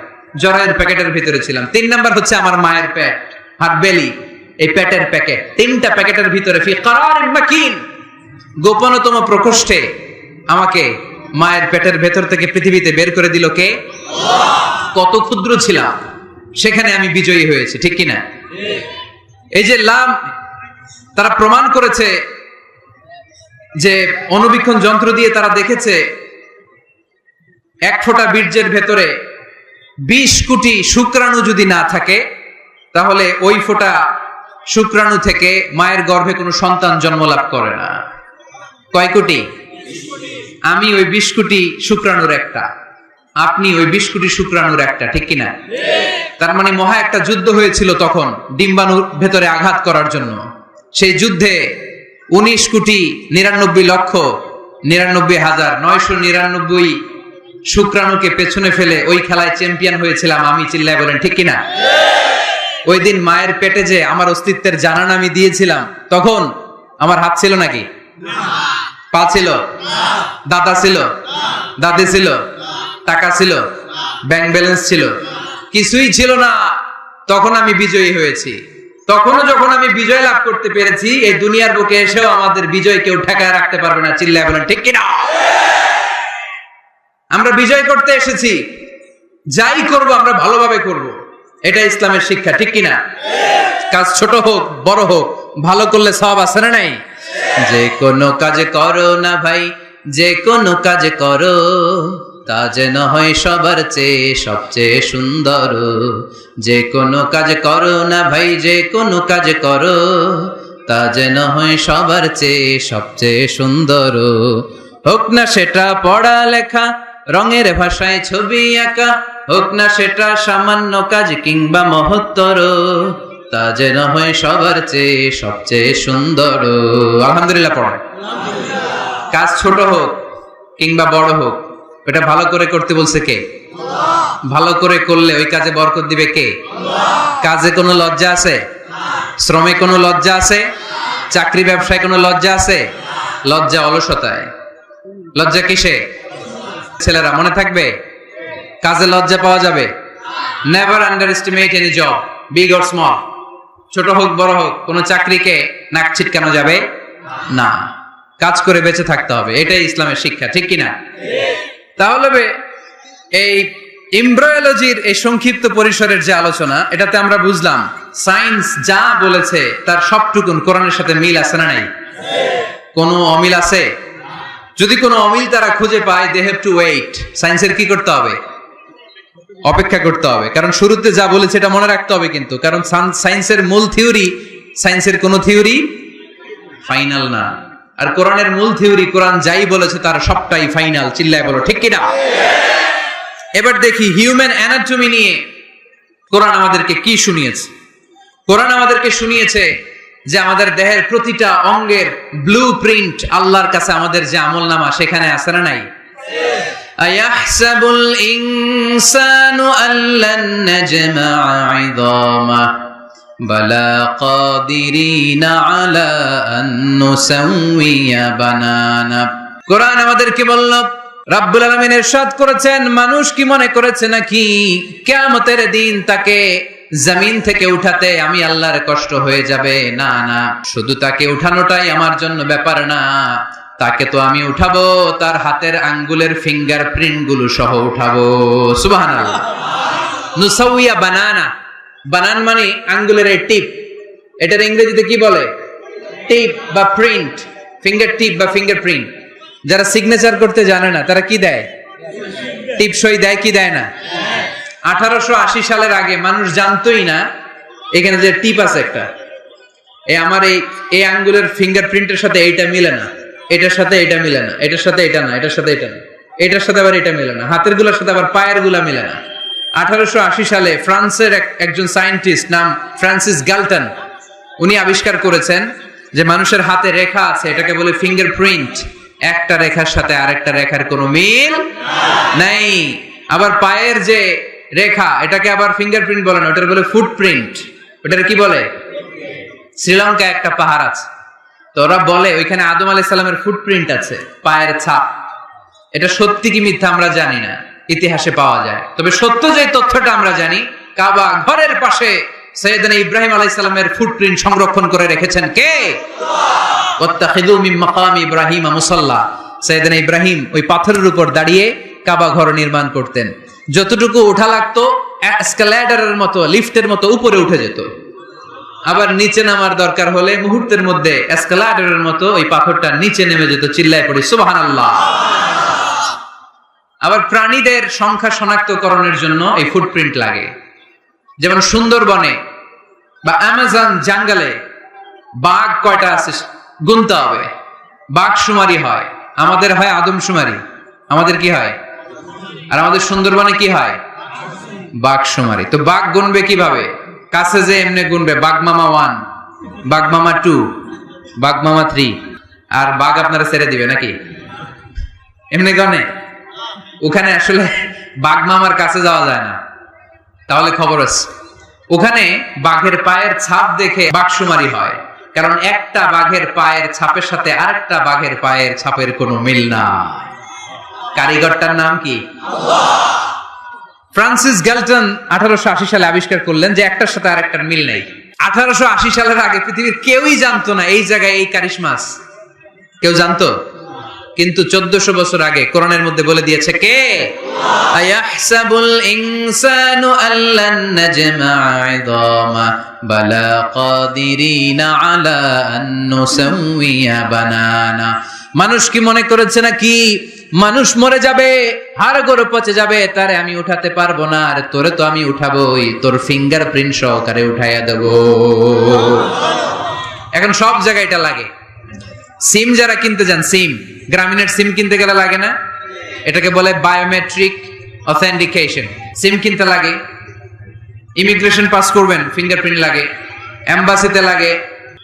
জরায়ের প্যাকেটের ভিতরে ছিলাম। 3 নম্বর হচ্ছে আমার মায়ের পেট, হার্ট বেলি, এই পেটের প্যাকেট। 3টা প্যাকেটের ভিতরে ফি করারিন মাকিন, গোপনতম প্রকোষ্ঠে আমাকে মায়ের পেটের ভেতর থেকে পৃথিবীতে বের করে দিল কে? আল্লাহ। কত ক্ষুদ্র ছিলাম, সেখানে আমি বিজয়ী হয়েছি, ঠিক কিনা? এই যে লাম, তারা প্রমাণ করেছে যে অণুবীক্ষণ যন্ত্র দিয়ে তারা দেখেছে 1 ফোঁটা বীর্যের ভেতরে 20 কোটি শুক্রাণু যদি না থাকে, তাহলে ওই ফোঁটা শুক্রাণু থেকে মায়ের গর্ভে কোনো সন্তান জন্ম লাভ করে না। কয় কোটি? আমি ওই 20 কোটি শুক্রাণুর একটা, আপনি ওই 20 কোটি শুক্রাণুর একটা, ঠিক কিনা? তার মানে মহা একটা যুদ্ধ হয়েছিল তখন ডিম্বাণুর ভেতরে আঘাত করার জন্য। সেই যুদ্ধে 19,99,99,999 শুক্রাণুকে পেছনে ফেলে ওই খেলায় চ্যাম্পিয়ন হয়েছিলাম আমি। চিল্লায় বলেন ঠিক কিনা? ওই দিন মায়ের পেটে যে আমার অস্তিত্বের জানান আমি দিয়েছিলাম, তখন আমার হাত ছিল নাকি? পা ছিল? দাদা ছিল? দাদি ছিল? টাকা ছিল? ব্যাংক ব্যালেন্স ছিল? কিছুই ছিল না। তখন আমি বিজয়ী হয়েছি। তখনও যখন আমি বিজয় লাভ করতে পেরেছি, এই দুনিয়ার বুকে এসেও আমাদের বিজয় কেউ ঠেকায় রাখতে পারবে না। চিল্লায় বলেন ঠিক কিনা? আমরা বিজয় করতে এসেছি, যাই করব আমরা ভালোভাবে করব, এটা ইসলামের শিক্ষা, ঠিক কিনা? কাজ ছোট হোক বড় হোক, ভালো করলে সওয়াব আছে না নাই? যে কোনো কাজ করো না ভাই, যে কোনো কাজ করো, তা যেন হয় সবার চেয়ে সবচেয়ে সুন্দর। যে কোনো কাজ করো না ভাই, যে কোনো কাজ করো, তা যেন হয় সবার চেয়ে সবচেয়ে সুন্দর। হোক না সেটা পড়ালেখা, রঙের ভাষায় ছবি আঁকা, হোক না সেটা সামান্য কাজ কিংবা মহত্তর, তা যেন হয় সবার চেয়ে সবচেয়ে সুন্দর। আলহামদুলিল্লাহ পড়ো। কাজ ছোট হোক কিংবা বড় হোক, এটা ভালো করে করতে বলছে কে? আল্লাহ। ভালো করে করলে ওই কাজে বরকত দিবে কে? আল্লাহ। কাজে কোনো লজ্জা আছে? শ্রমে কোনো লজ্জা আছে? চাকরি ব্যবসায় কোনো লজ্জা আছে? লজ্জা অলসতায়। লজ্জা কিসে? ছেলেরা মনে থাকবে, কাজে লজ্জা পাওয়া যাবে। Never under estimate any job, big or small. ছোট হোক বড় হোক, কোনো চাকরিকে নাক ছিটকানো যাবে না। কাজ করে বেঁচে থাকতে হবে, এটাই ইসলামের শিক্ষা, ঠিক কিনা? তাহলে এই এমব্রায়োলজির এই সংক্ষিপ্ত পরিসরের যে আলোচনা, এটাতে আমরা বুঝলাম সায়েন্স যা বলেছে তার সবটুকুন কোরআনের সাথে মিল আছে না নাই? কোনো অমিল আছে? যদি কোনো অমিল তারা খুঁজে পায়, দে হ্যাভ টু ওয়েট। সায়েন্সের কি করতে হবে? অপেক্ষা করতে হবে। কারণ শুরুতে যা বলেছে এটা মনে রাখতে হবে কিন্তু, কারণ সায়েন্সের মূল থিওরি, সায়েন্সের কোনো থিওরি ফাইনাল না। আর কোরআনের মূল থিওরি, কোরআন যাই বলেছে তার সবটাই ফাইনাল। চিল্লায় বলো ঠিক কিনা? এবার দেখি হিউম্যান অ্যানাটমি নিয়ে কোরআন আমাদেরকে কি শুনিয়েছে। কোরআন আমাদেরকে শুনিয়েছে যে আমাদের দেহের প্রতিটা অঙ্গের ব্লু প্রিন্ট আল্লাহর কাছে আমাদের যে আমলনামা সেখানে আছে না নাই? আয়াহসাবুল ইনসানু আল্লান নাজমা'a 'idama বালা কাদিরিনা আলা আন নুসাউইয়া বানানা। কোরআন আমাদেরকে বলল, রাব্বুল আলামিন ইরশাদ করেছেন, মানুষ কি মনে করেছে নাকি কিয়ামতের দিন তাকে জমিন থেকে উঠাতে আমি আল্লাহর কষ্ট হয়ে যাবে? না না, শুধু তাকে উঠানোটাই আমার জন্য ব্যাপার না, তাকে তো আমি উঠাবো তার হাতের আঙ্গুলের ফিঙ্গার প্রিন্ট গুলো সহ উঠাবো। সুবহানাল্লাহ। নুসাউইয়া বানানা, বানান মানে আঙ্গুলের এই টিপ, এটার ইংরেজিতে কি বলে? টিপ বা প্রিন্ট, ফিঙ্গার টিপ বা ফিঙ্গার প্রিন্ট। যারা সিগনেচার করতে জানে না তারা কি দেয়? টিপ সই দেয় কি দেয় না? 1880 সালের আগে মানুষ জানতোই না এখানে যে টিপ আছে একটা, আমার এই আঙ্গুলের ফিঙ্গারপ্রিন্টের সাথে এইটা মিলে না, এটার সাথে এটা মিলে না, এটার সাথে এটা না, এটার সাথে এটা না, এটার সাথে আবার এটা মিলে না, হাতের গুলার সাথে আবার পায়ের গুলা মিলে না। 1880 সালে ফ্রান্সের একজন সায়েন্টিস্ট নাম ফ্রান্সিস গালটন, উনি আবিষ্কার করেছেন যে মানুষের হাতে রেখা আছে, এটাকে বলে ফিঙ্গারপ্রিন্ট। একটা রেখার সাথে আরেকটা রেখার কোনো মিল নাই। আবার পায়ের যে রেখা, এটাকে আবার ফিঙ্গারপ্রিন্ট বলে না, ওটার বলে ফুটপ্রিন্ট। ওটার কি বলে? শ্রীলঙ্কায় একটা পাহাড় আছে, তো ওরা বলে ওইখানে আদম আলাইহিস সালামের ফুটপ্রিন্ট আছে, পায়ের ছাপ। এটা সত্যি কি মিথ্যা আমরা জানি না, ইতিহাসে পাওয়া যায়। তবে সত্য যে তথ্যটা আমরা জানি, কাবা ঘরের পাশে সাইয়েদনা ইব্রাহিম আলাইহিস সালামের ফুটপ্রিন্ট সংরক্ষণ করে রেখেছেন কে? ওয়াত্তাখিযু মিন মাকামি ইব্রাহিম মুসাল্লা। সাইয়েদনা ইব্রাহিম ওই পাথরের উপর দাঁড়িয়ে কাবা ঘর নির্মাণ করতেন। যতটুকু ওঠা লাগতো এসকালেটরের মতো, লিফটের মতো উপরে উঠে যেত, আবার নিচে নামার দরকার হলে মুহূর্তের মধ্যে এসকালেটরের মতো ওই পাথরটা নিচে নেমে যেত। চিল্লায় পড়ি সুবহানাল্লাহ। আবার প্রাণীদের সংখ্যা শনাক্তকরণের জন্য এই ফুটপ্রিন্ট লাগে। যেমন সুন্দরবনে বা অ্যামাজন জঙ্গলে বাঘ কয়টা আছে গুনতে হবে, বাঘ শুমারি হয়। আমাদের হয় আদমশুমারি, আমাদের কি হয়? আর আমাদের সুন্দরবনে কি হয়? বাঘ শুমারি। তো বাঘ গুনবে কিভাবে? কাছে যে এমনি গুনবে, বাঘ মামা 1, বাঘ মামা 2, বাঘ মামা 3, আর বাঘ আপনারা ছেড়ে দিবে নাকি? এমনি গনে? ওখানে আসলে বাঘ মামার কাছে যাওয়া যায় না, তাহলে খবর আছে। ওখানে বাঘের পায়ের ছাপ দেখে বাঘ শুমারি হয়, কারণ একটা বাঘের পায়ের ছাপের সাথে আরেকটা বাঘের পায়ের ছাপের কোনো মিল না। কারিগরটার নাম কি? ফ্রান্সিস গ্যালটন 1880 সালে আবিষ্কার করলেন যে একটার সাথে আরেকটার মিল নেই। 1880 সালের আগে পৃথিবীর কেউই জানতো না এই জায়গায় এই কারিশমা আছে। কেউ জানতো? কিন্তু 1400 বছর আগে কোরআনের মধ্যে বলে দিয়েছে কে? আয়াহসাবুল ইনসানু আল্লান নাজমা'a 'ইদামা বালা কাদিরিনা আলা আন নুসাউইয়া বানানা। মানুষ কি মনে করেছে নাকি মানুষ মরে যাবে, হাড় গোড় পচে যাবে, তারে আমি উঠাতে পারবো না? আর তোরে তো আমি উঠাবোই, তোর ফিঙ্গারপ্রিন্ট সহকারে উঠাইয়া দেব। এখন সব জায়গায় এটা লাগে। সিম যারা কিনতে যান, সিম, গ্রামীণের সিম কিনতে গেলে লাগে না? এটাকে বলে বায়োমেট্রিক অথেন্টিকেশন। সিম কিনতে লাগে, ইমিগ্রেশন পাস করবেন, ফিঙ্গারপ্রিন্ট লাগে, এম্বাসিতে লাগে।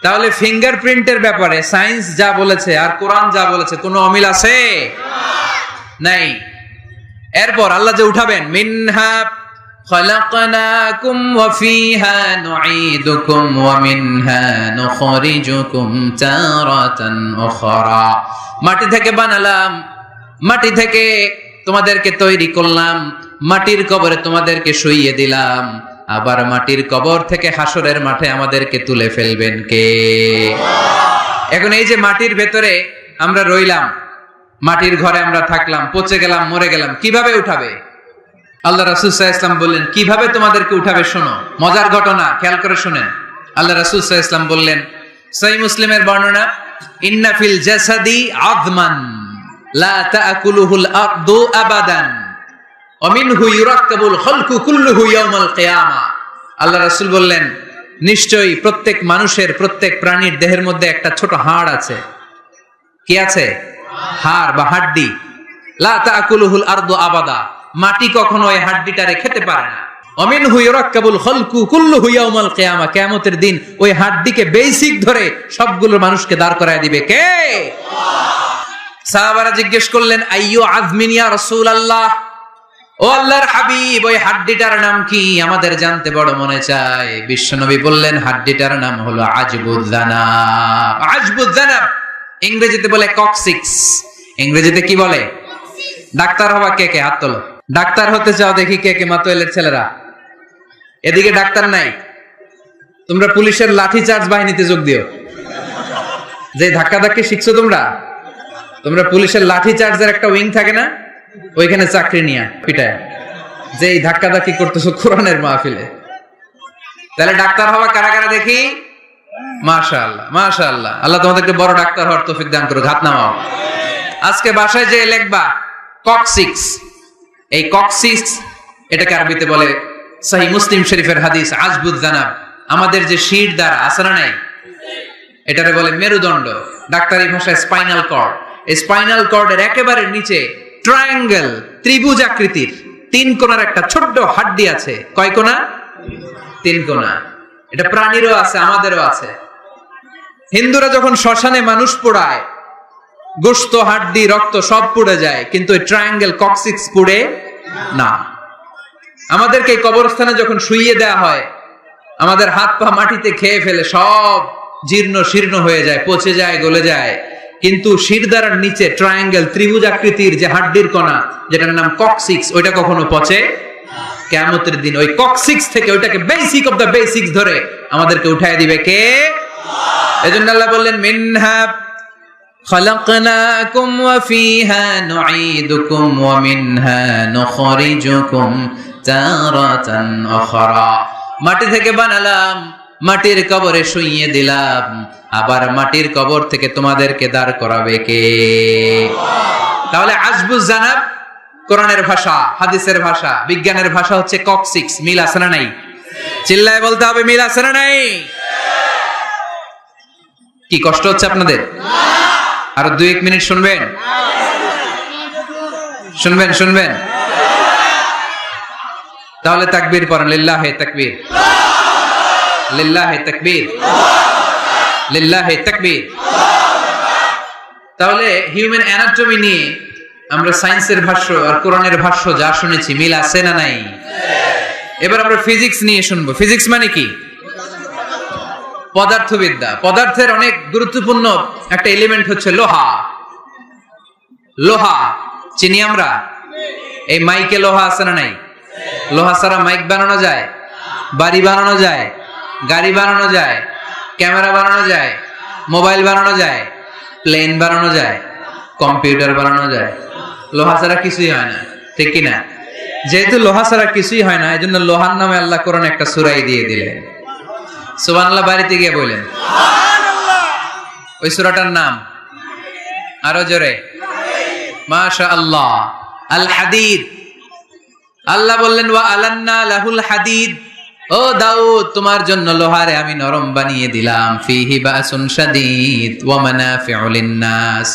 তাহলে ফিঙ্গারপ্রিন্টের ব্যাপারে সায়েন্স যা বলেছে আর কোরআন যা বলেছে কোনো অমিল আছে? নাই। এরপর আল্লাহ যে উঠাবেন, মিনহা খালাকনাকুম ওয়া ফিহা নুঈদুকুম ওয়া মিনহা নুখরিজুকুম তারাতান উখরা। মাটি থেকে বানালাম, মাটি থেকে তোমাদেরকে তৈরি করলাম, মাটির কবরে তোমাদেরকে শুইয়ে দিলাম, আবার মাটির কবর থেকে হাসরের মাঠে আমাদেরকে তুলে ফেলবেন কে? এখন এই যে মাটির ভেতরে আমরা রইলাম, মাটির ঘরে আমরা থাকলাম, পচে গেলাম, মরে গেলাম, কিভাবে উঠাবে? আল্লাহ রাসূল সাল্লাল্লাহু আলাইহি ওয়াসাল্লাম বললেন কিভাবে তোমাদেরকে উঠাবে শোনো। মজার ঘটনা, খেয়াল করে শুনেন। আল্লাহ রাসূল সাল্লাল্লাহু আলাইহি ওয়াসাল্লাম বললেন, সহিহ মুসলিমের বর্ণনা, ইন্না ফিল জাসাদি আযমান লা তাআকুলুহুল আরদু আবাদান ওয়া মিনহু ইউরাক্কাবুল খালকু কুল্লুহু ইয়াউমাল কিয়ামা। আল্লাহ রাসূল বললেন, নিশ্চয়ই প্রত্যেক মানুষের, প্রত্যেক প্রাণীর দেহের মধ্যে একটা ছোট হাড় আছে। কি আছে? হাড় বা হাড্ডি। লা তাআকুলুহুল আরদু আবাদা, মাটি কখনো এই হাড্ডিটারে খেতে পারে না। ওয়া মিনহু ইউরাক্কাবুল খালকু কুল্লুহু ইয়াউমাল কিয়ামা, কিয়ামতের দিন ওই হাড্ডিকে বেসিক ধরে সবগুলো মানুষকে দাঁড় করায় দিবে কে? সাহাবারা জিজ্ঞেস করলেন, আইয়ু আযমিন ইয়া রাসূলুল্লাহ, ও আল্লাহর হাবিব ওই হাড্ডিটার নাম কি? আমাদের জানতে বড় মনে চায়। বিশ্বনবী বললেন, হাড্ডিটার নাম হলো আজবুয যানাব। আজবুয যানাব ইংরেজিতে বলে কক্সিক্স। ইংরেজিতে কি বলে? ডাক্তার হওয়া কে কে হাত তোলো। ডাক্তার হতে চাও দেখি কে কে? মাতোয়েলের ছেলেরা। এদিকে ডাক্তার নাই, তোমরা পুলিশের লাঠি চার্জ বাহিনীতে যোগ দিও। যে ধাক্কা ধাক্কি শিখছো তোমরা পুলিশের লাঠি চার্জের একটা উইং থাকে না, ওইখানে চাকরি নিয়ে পিটায় যে এই ধাক্কা ধাক্কি করতেছো কোরআনের মাহফিলে। তাহলে ডাক্তার হওয়া কারা কারা দেখি? মাশাআল্লাহ মাশাআল্লাহ, আল্লাহ তোমাদেরকে বড় ডাক্তার হওয়ার তৌফিক দান করুক। হাত নামাও। আজকে বাসায় যে লিখবা কক্সিক্স, এই কক্সিক্স এটাকে আরবিতে বলে সহিহ মুসলিম শরীফের হাদিস আজবুদ জানাব, আমাদের যে শির দ্বারা আছে না নাই, এটারে বলে মেরুদণ্ড, ডাক্তারি ভাষায় স্পাইনাল কর্ড। এই স্পাইনাল কর্ডের একেবারে নিচে ট্রায়াঙ্গেল, ত্রিভুজ আকৃতির 3 কোণার একটা ছোট্ট হাড্ডি আছে। কয় কোণা? 3 কোণা। এটা প্রাণীরও আছে, আমাদেরও আছে। হিন্দুরা যখন শ্মশানে মানুষ পোড়ায়, গোশত, হাড্ডি, রক্ত সব পুড়ে যায়, কিন্তু এই ট্রায়াঙ্গেল কক্সিক্স পুড়ে না। আমাদেরকে কবরস্থানে যখন শুইয়ে দেয়া হয়, আমাদের হাত পা মাটিতে খেয়ে ফেলে, সব জীর্ণ শীর্ণ হয়ে যায়, পচে যায়, গলে যায়, কিন্তু শিরদাঁড়ার নিচে ট্রায়াঙ্গেল, ত্রিভুজ আকৃতির যে হাড্ডির কণা, যেটার নাম কক্সিক্স, ওইটা কখনো পচে। কিয়ামতের দিন ওই কক্সিক্স থেকে, ওইটাকে বেসিক অফ দ্য বেসিক্স ধরে আমাদেরকে উঠায় দিবে কে? এজন্য আল্লাহ বললেন মিনহা খালাকনাকুম ওয়া ফিহা নুঈদুকুম ওয়া মিনহা নুখরিজুকুম তারাতান উখরা। মাটি থেকে বানালাম, মাটির কবরে শুইয়ে দিলাম, আবার মাটির কবর থেকে তোমাদেরকে দাঁড় করাবে কে? তাহলে আজবুজ জানাব কোরআনের ভাষা, হাদিসের ভাষা, বিজ্ঞানের ভাষা হচ্ছে কক্সিক্স। মিল আছে না নাই? চিল্লায় বলতে হবে, মিল আছে না নাই? কি কষ্ট হচ্ছে আপনাদের? আরো 2-1 মিনিট শুনবেন? শুনবেন? তাহলে তাকবীর পড়েন, লিল্লাহে তাকবীর, লিল্লাহে তাকবীর, লিল্লাহে তাকবীর। তাহলে হিউম্যান অ্যানাটমি নিয়ে আমরা সায়েন্সের ভাষ্য আর কোরআনের ভাষ্য যা শুনেছি, মিল আছে না নাই? এবার আমরা ফিজিক্স নিয়ে শুনবো। ফিজিক্স মানে কি? পদার্থবিদ্যা। পদার্থের অনেক গুরুত্বপূর্ণ একটা এলিমেন্ট হচ্ছে লোহা। লোহা চিনি আমরা? এই মাইকে লোহা আছে না নাই? লোহা ছাড়া মাইক বানানো যায়, বাড়ি বানানো যায়, গাড়ি বানানো যায়, ক্যামেরা বানানো যায়, মোবাইল বানানো যায়, প্লেন বানানো যায়, কম্পিউটার বানানো যায়। লোহা ছাড়া কিছুই হয় না, ঠিক কিনা? যেহেতু লোহা ছাড়া কিছুই হয় না, এজন্য লোহার নামে আল্লাহ কোরআন একটা সূরাই দিয়ে দিলেন। সুবহানাল্লাহ বাড়িতে গিয়ে বললেন ওই সূরাটার নাম, আরো জোরে মাশাআল্লাহ, আল হাদিদ। আল্লাহ বললেন ওয়া আলান্না লাহুল হাদিদ, ও দাউদ তোমার জন্য লোহারে আমি নরম বানিয়ে দিলাম। ফিহি বাসুন শাদীদ ওয়া মানাফিউ লিন-নাস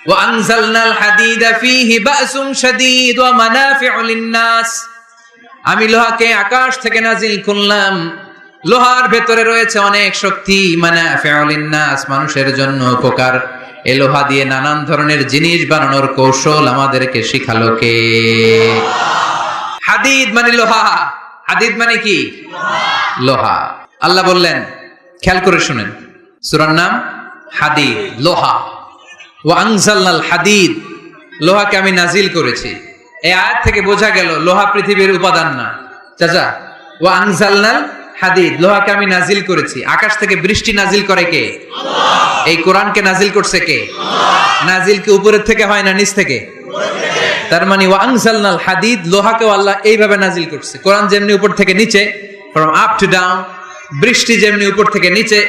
ওয়া আনজালনাল হাদিদা ফিহি বাসুন শাদীদ ওয়া মানাফিউ লিন-নাস। আমি লোহাকে আকাশ থেকে নাজিল করলাম, লোহার ভেতরে রয়েছে অনেক শক্তি, মানাফিউ লিন-নাস মানুষের জন্য উপকার। এই লোহা দিয়ে নানান ধরনের জিনিস বানানোর কৌশল আমাদেরকে শিখালো কে? হাদিদ মানে লোহা। হাদিদ মানে কি? লোহা। আল্লাহ বললেন, খেয়াল করে শুনেন, সূরার নাম হাদিদ, লোহা। ওয়া আনজালনাল হাদিদ, লোহাকে আমি নাজিল করেছি। এই আয়াত থেকে বোঝা গেল লোহা পৃথিবীর উপাদান না। চাচা, ওয়া আনজালনাল হাদিদ, লোহাকে আমি নাজিল করেছি। আকাশ থেকে বৃষ্টি নাজিল করে কে? আল্লাহ। এই কোরআনকে নাজিল করছে কে? আল্লাহ। নাজিল কি উপরের থেকে হয় না নিচ থেকে? তার মানে ওয়া আনজালনাল হাদিদ, লোহাকেও আল্লাহ এইভাবে নাজিল করছে। কোরআন যেমনি উপর থেকে নিচে, ফ্রম আপ টু ডাউন, বৃষ্টি যেমনি উপর থেকে নিচে,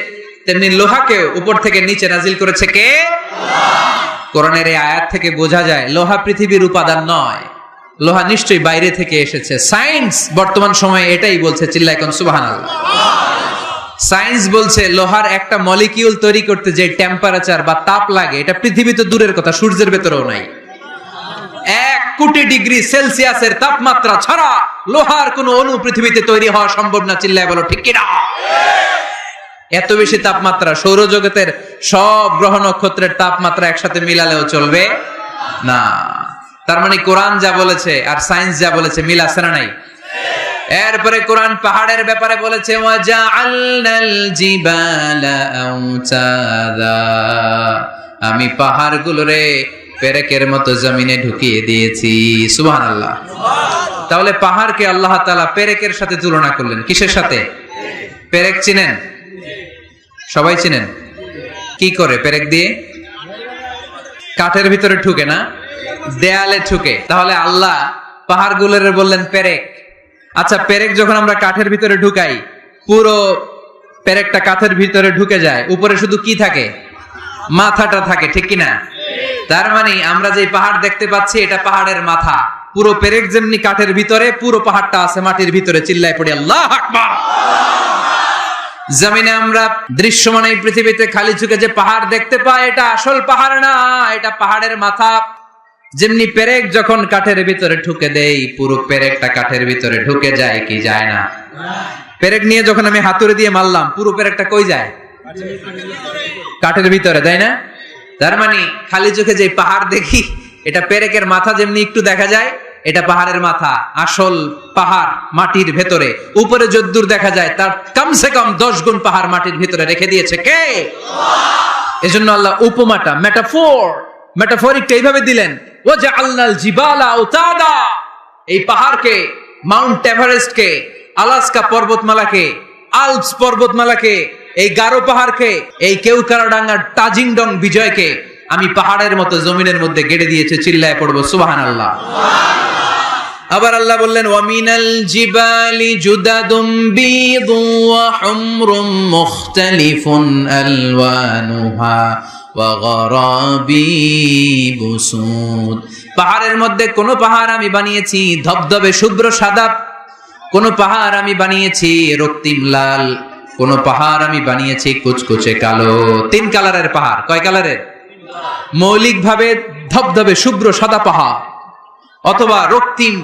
তেমনি লোহাকেও উপর থেকে নিচে নাজিল করেছে কে? আল্লাহ। কোরআনের এই আয়াত থেকে বোঝা যায় লোহা পৃথিবীর উপাদান নয়, লোহা নিশ্চয়ই বাইরে থেকে এসেছে। সায়েন্স বর্তমান সময়ে এটাই বলছে, চিল্লায় কোন সুবহানাল্লাহ। সায়েন্স বলছে লোহার একটা মলিকিউল তৈরি করতে যে টেম্পারেচার বা তাপ লাগে, এটা পৃথিবীতে দূরের কথা, সূর্যের ভেতরেও নাই। 1 কোটি ডিগ্রি সেলসিয়াসের তাপমাত্রা ছাড়া লোহার কোন অণু পৃথিবীতে তৈরি হওয়া সম্ভব না। চিল্লায় বলো ঠিক কিনা? এত বেশি তাপমাত্রা সৌরজগতের সব গ্রহ নক্ষত্রের তাপমাত্রা একসাথে মিলালেও চলবে না। তার মানে কোরআন যা বলেছে আর সায়েন্স যা বলেছে, মিল আছে না নাই? এরপরে কোরআন পাহাড়ের ব্যাপারে বলেছে, ওয়া জাআলনাল জিবালা আওতাদা, আমি পাহাড়গুলোরে পেরেকের মতো জমিনে ঢুকিয়ে দিয়েছি। সুবহানাল্লাহ। তাহলে পাহাড়কে আল্লাহ তাআলা পেরেকের সাথে তুলনা করলেন। কিসের সাথে? পেরেক চিনেন? সবাই চিনেন? কি করে পেরেক দিয়ে? কাঠের ভিতরে ঠুকে না, দেয়ালে ঠুকে। তাহলে আল্লাহ পাহাড়গুলোরে বললেন পেরেক। আচ্ছা, পেরেক যখন আমরা কাঠের ভিতরে ঢুকাই, পুরো পেরেকটা কাঠের ভিতরে ঢুকে যায়, উপরে শুধু কি থাকে? মাথাটা থাকে, ঠিক কিনা? তার মানে আমরা যে পাহাড় দেখতে পাচ্ছি এটা পাহাড়ের মাথা। পুরো পেরেক যেমনি কাঠের ভিতরে, পুরো পাহাড়টা আছে মাটির ভিতরে। চিল্লায় পড়ি আল্লাহু আকবার। জমিনে আমরা দৃশ্যমান এই পৃথিবীতে খালি চোখে যে পাহাড় দেখতে পাই, এটা আসল পাহাড় না, এটা পাহাড়ের মাথা। যেমনি পেরেক যখন কাঠের ভিতরে ঢুকে দেই, পুরো পেরেকটা কাঠের ভিতরে ঢুকে যায় কি যায় না? পেরেক নিয়ে যখন আমি হাতুড়ি দিয়ে মারলাম, পুরো পেরেকটা কই যায়? কাঠের ভিতরে, তাই না? তার মানে খালি চোখে যে পাহাড় দেখি, এটা পেরেকের মাথা যেমনি একটু দেখা যায়, এটা পাহাড়ের মাথা। আসল পাহাড় মাটির ভেতরে, উপরে যদ্দূর দেখা যায় তার কমসে কম 10 গুণ পাহাড় মাটির ভিতরে রেখে দিয়েছে কে? এজন্য আল্লাহ উপমাটা, মেটাফরিকটা এইভাবে দিলেন, ওয়াজআলনাল জিবালা আওতাদা। এই পাহাড়কে, মাউন্ট এভারেস্টকে, আলাস্কা পর্বতমালাকে, আলপস পর্বতমালাকে, এই গারো পাহাড়কে, এই কেউকারাডাঙ্গার তাজিংডং বিজয়কে আমি পাহাড়ের মতো জমিনের মধ্যে গেড়ে দিয়েছে। চিল্লায় পড়বো সুবহানাল্লাহ। আবার আল্লাহ বললেন, ওয়ামিনাল জিবালি জুদাদুম বীদু ওয়া হুমরুম মুখতালিফুন আলওয়ানুহা ওয়া গরাবিবু সুদ। পাহাড়ের মধ্যে কোন পাহাড় আমি বানিয়েছি ধবধবে শুভ্র সাদা, কোন পাহাড় আমি বানিয়েছি রক্তিম লাল, কোন পাহাড় আমি বানিয়েছি কুচকুচে কালো। 3 কালারের পাহাড়। কয় কালারের? মৌলিক ভাবে ধবধবে শুভ্র সাদা পাহাড়, অথবা রক্তিম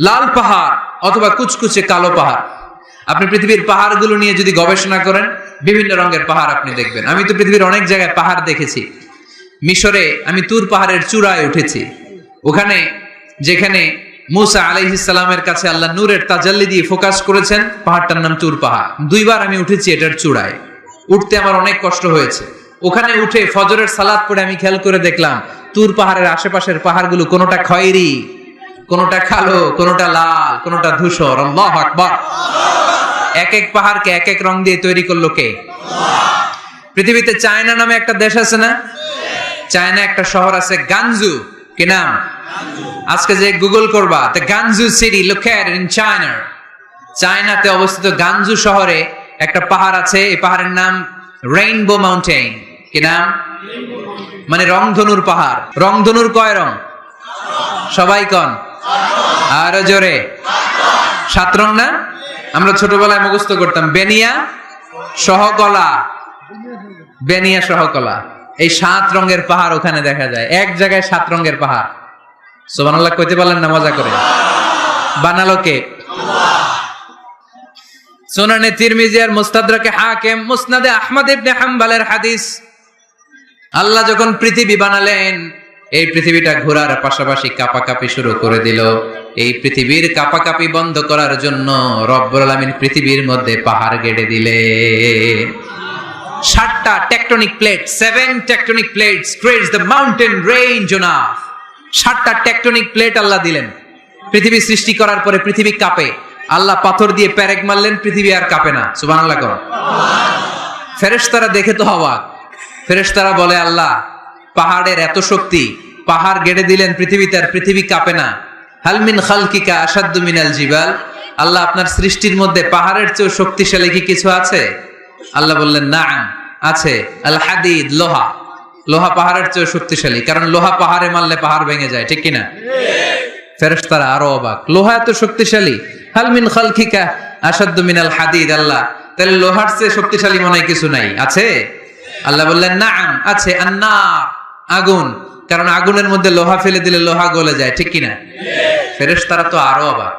লাল পাহাড়, অথবা কুচকুচে কালো পাহাড়। আপনি পৃথিবীর পাহাড়গুলো নিয়ে যদি গবেষণা করেন, বিভিন্ন রঙের পাহাড় আপনি দেখবেন। আমি তো পৃথিবীর অনেক জায়গায় পাহাড় দেখেছি। মিশরে আমি তুর পাহাড়ের চূড়ায় উঠেছি। ওখানে যেখানে মুসা আলাইহিস সালামের কাছে আল্লাহ নূরের তাজাল্লি দিয়ে ফোকাস করেছেন, পাহাড়টার নাম তুর পাহাড়। 2 বার আমি উঠেছি এটার চূড়ায়। উঠতে আমার অনেক কষ্ট হয়েছে। ওখানে উঠে ফজরের সালাত পড়ে আমি খেয়াল করে দেখলাম তুর পাহাড়ের আশেপাশের পাহাড়গুলো কোনোটা খয়েরি, কোনোটা কালো, কোনোটা লাল, কোনোটা ধূসর। আল্লাহু আকবার। এক এক পাহাড়কে এক এক রং দিয়ে তৈরি করলো কে? পৃথিবীতে চায়না নামে একটা দেশ আছে না? চায়না একটা শহর আছে গানজু। কি নাম? আজকে যে গুগল করবা, the গানজু city located in China. চায়নাতে অবস্থিত গানজু শহরে একটা পাহাড় আছে। এই পাহাড়ের নাম রেইনবো মাউন্টেন। কি নাম? মানে রংধনুর পাহাড়। রংধনুর কয় রং? সবাই কন, আরো জোরে। 7 রং না? আমরা ছোটবেলায় মুখস্থ করতাম, বেনিয়া সহকলা, বেনিয়া সহকলা। এই 7 রঙের পাহাড় ওখানে দেখা যায়। এক জায়গায় 7 রঙের পাহাড়। সুবহানাল্লাহ কইতে পারলেন না? মজা করে বানালো কে? সুনানে তিরমিজি আর মুস্তাদরাকে হাকিম, মুসনাদে আহমদ ইবনে হাম্বলের হাদিস। আল্লাহ যখন পৃথিবী বানালেন, এই পৃথিবীটা ঘোরার পাশাপাশি কাঁপাকাঁপি শুরু করে দিল। এই পৃথিবীর কাঁপাকাঁপি বন্ধ করার জন্য রব্বুল আলামিন পৃথিবীর মধ্যে পাহাড় গেড়ে দিলেন। 7টা tectonic plate, 7 tectonic plates creates the mountain range on earth. 7টা টেকটনিক প্লেট আল্লাহ দিলেন। পৃথিবী সৃষ্টি করার পরে পৃথিবী কাঁপে। আল্লাহ পাথর দিয়ে পেরেক মারলেন, পৃথিবী আর কাঁপে না। সুবহানাল্লাহ কর। ফেরেশতারা দেখে তো অবাক। ফেরেশতারা বলে, আল্লাহ পাহাড়ের এত শক্তি, পাহাড় গেড়ে দিলেন পৃথিবীতে, আর পৃথিবী কাঁপে না। হাল মিন খালকিকা আশাদ্দু মিনাল জিবাল। আল্লাহ আপনার সৃষ্টির মধ্যে পাহাড়ের চেয়ে শক্তিশালী কি কিছু আছে? আল্লাহ বললেন, নাম আছে। আল হাদিদ, লোহা। লোহা পাহাড়ের চেয়ে শক্তিশালী, কারণ লোহা পাহাড়ে মারলে পাহাড় ভেঙে যায়, ঠিক কিনা? ফেরেশতারা আরো অবাক, লোহা এত শক্তিশালী। হাল মিন খালকিকা আশাদ্দু মিনাল হাদিদ। আল্লাহ, তাহলে লোহার চেয়ে শক্তিশালী মনে হয় কিছু নাই, আছে? আল্লাহ বললেন, নাম আছে। আন্নার, আগুন, কারণ আগুনের মধ্যে লোহা ফেলে দিলে লোহা গলে যায়, ঠিক কিনা? ফেরেশতারা তো আরো অবাক।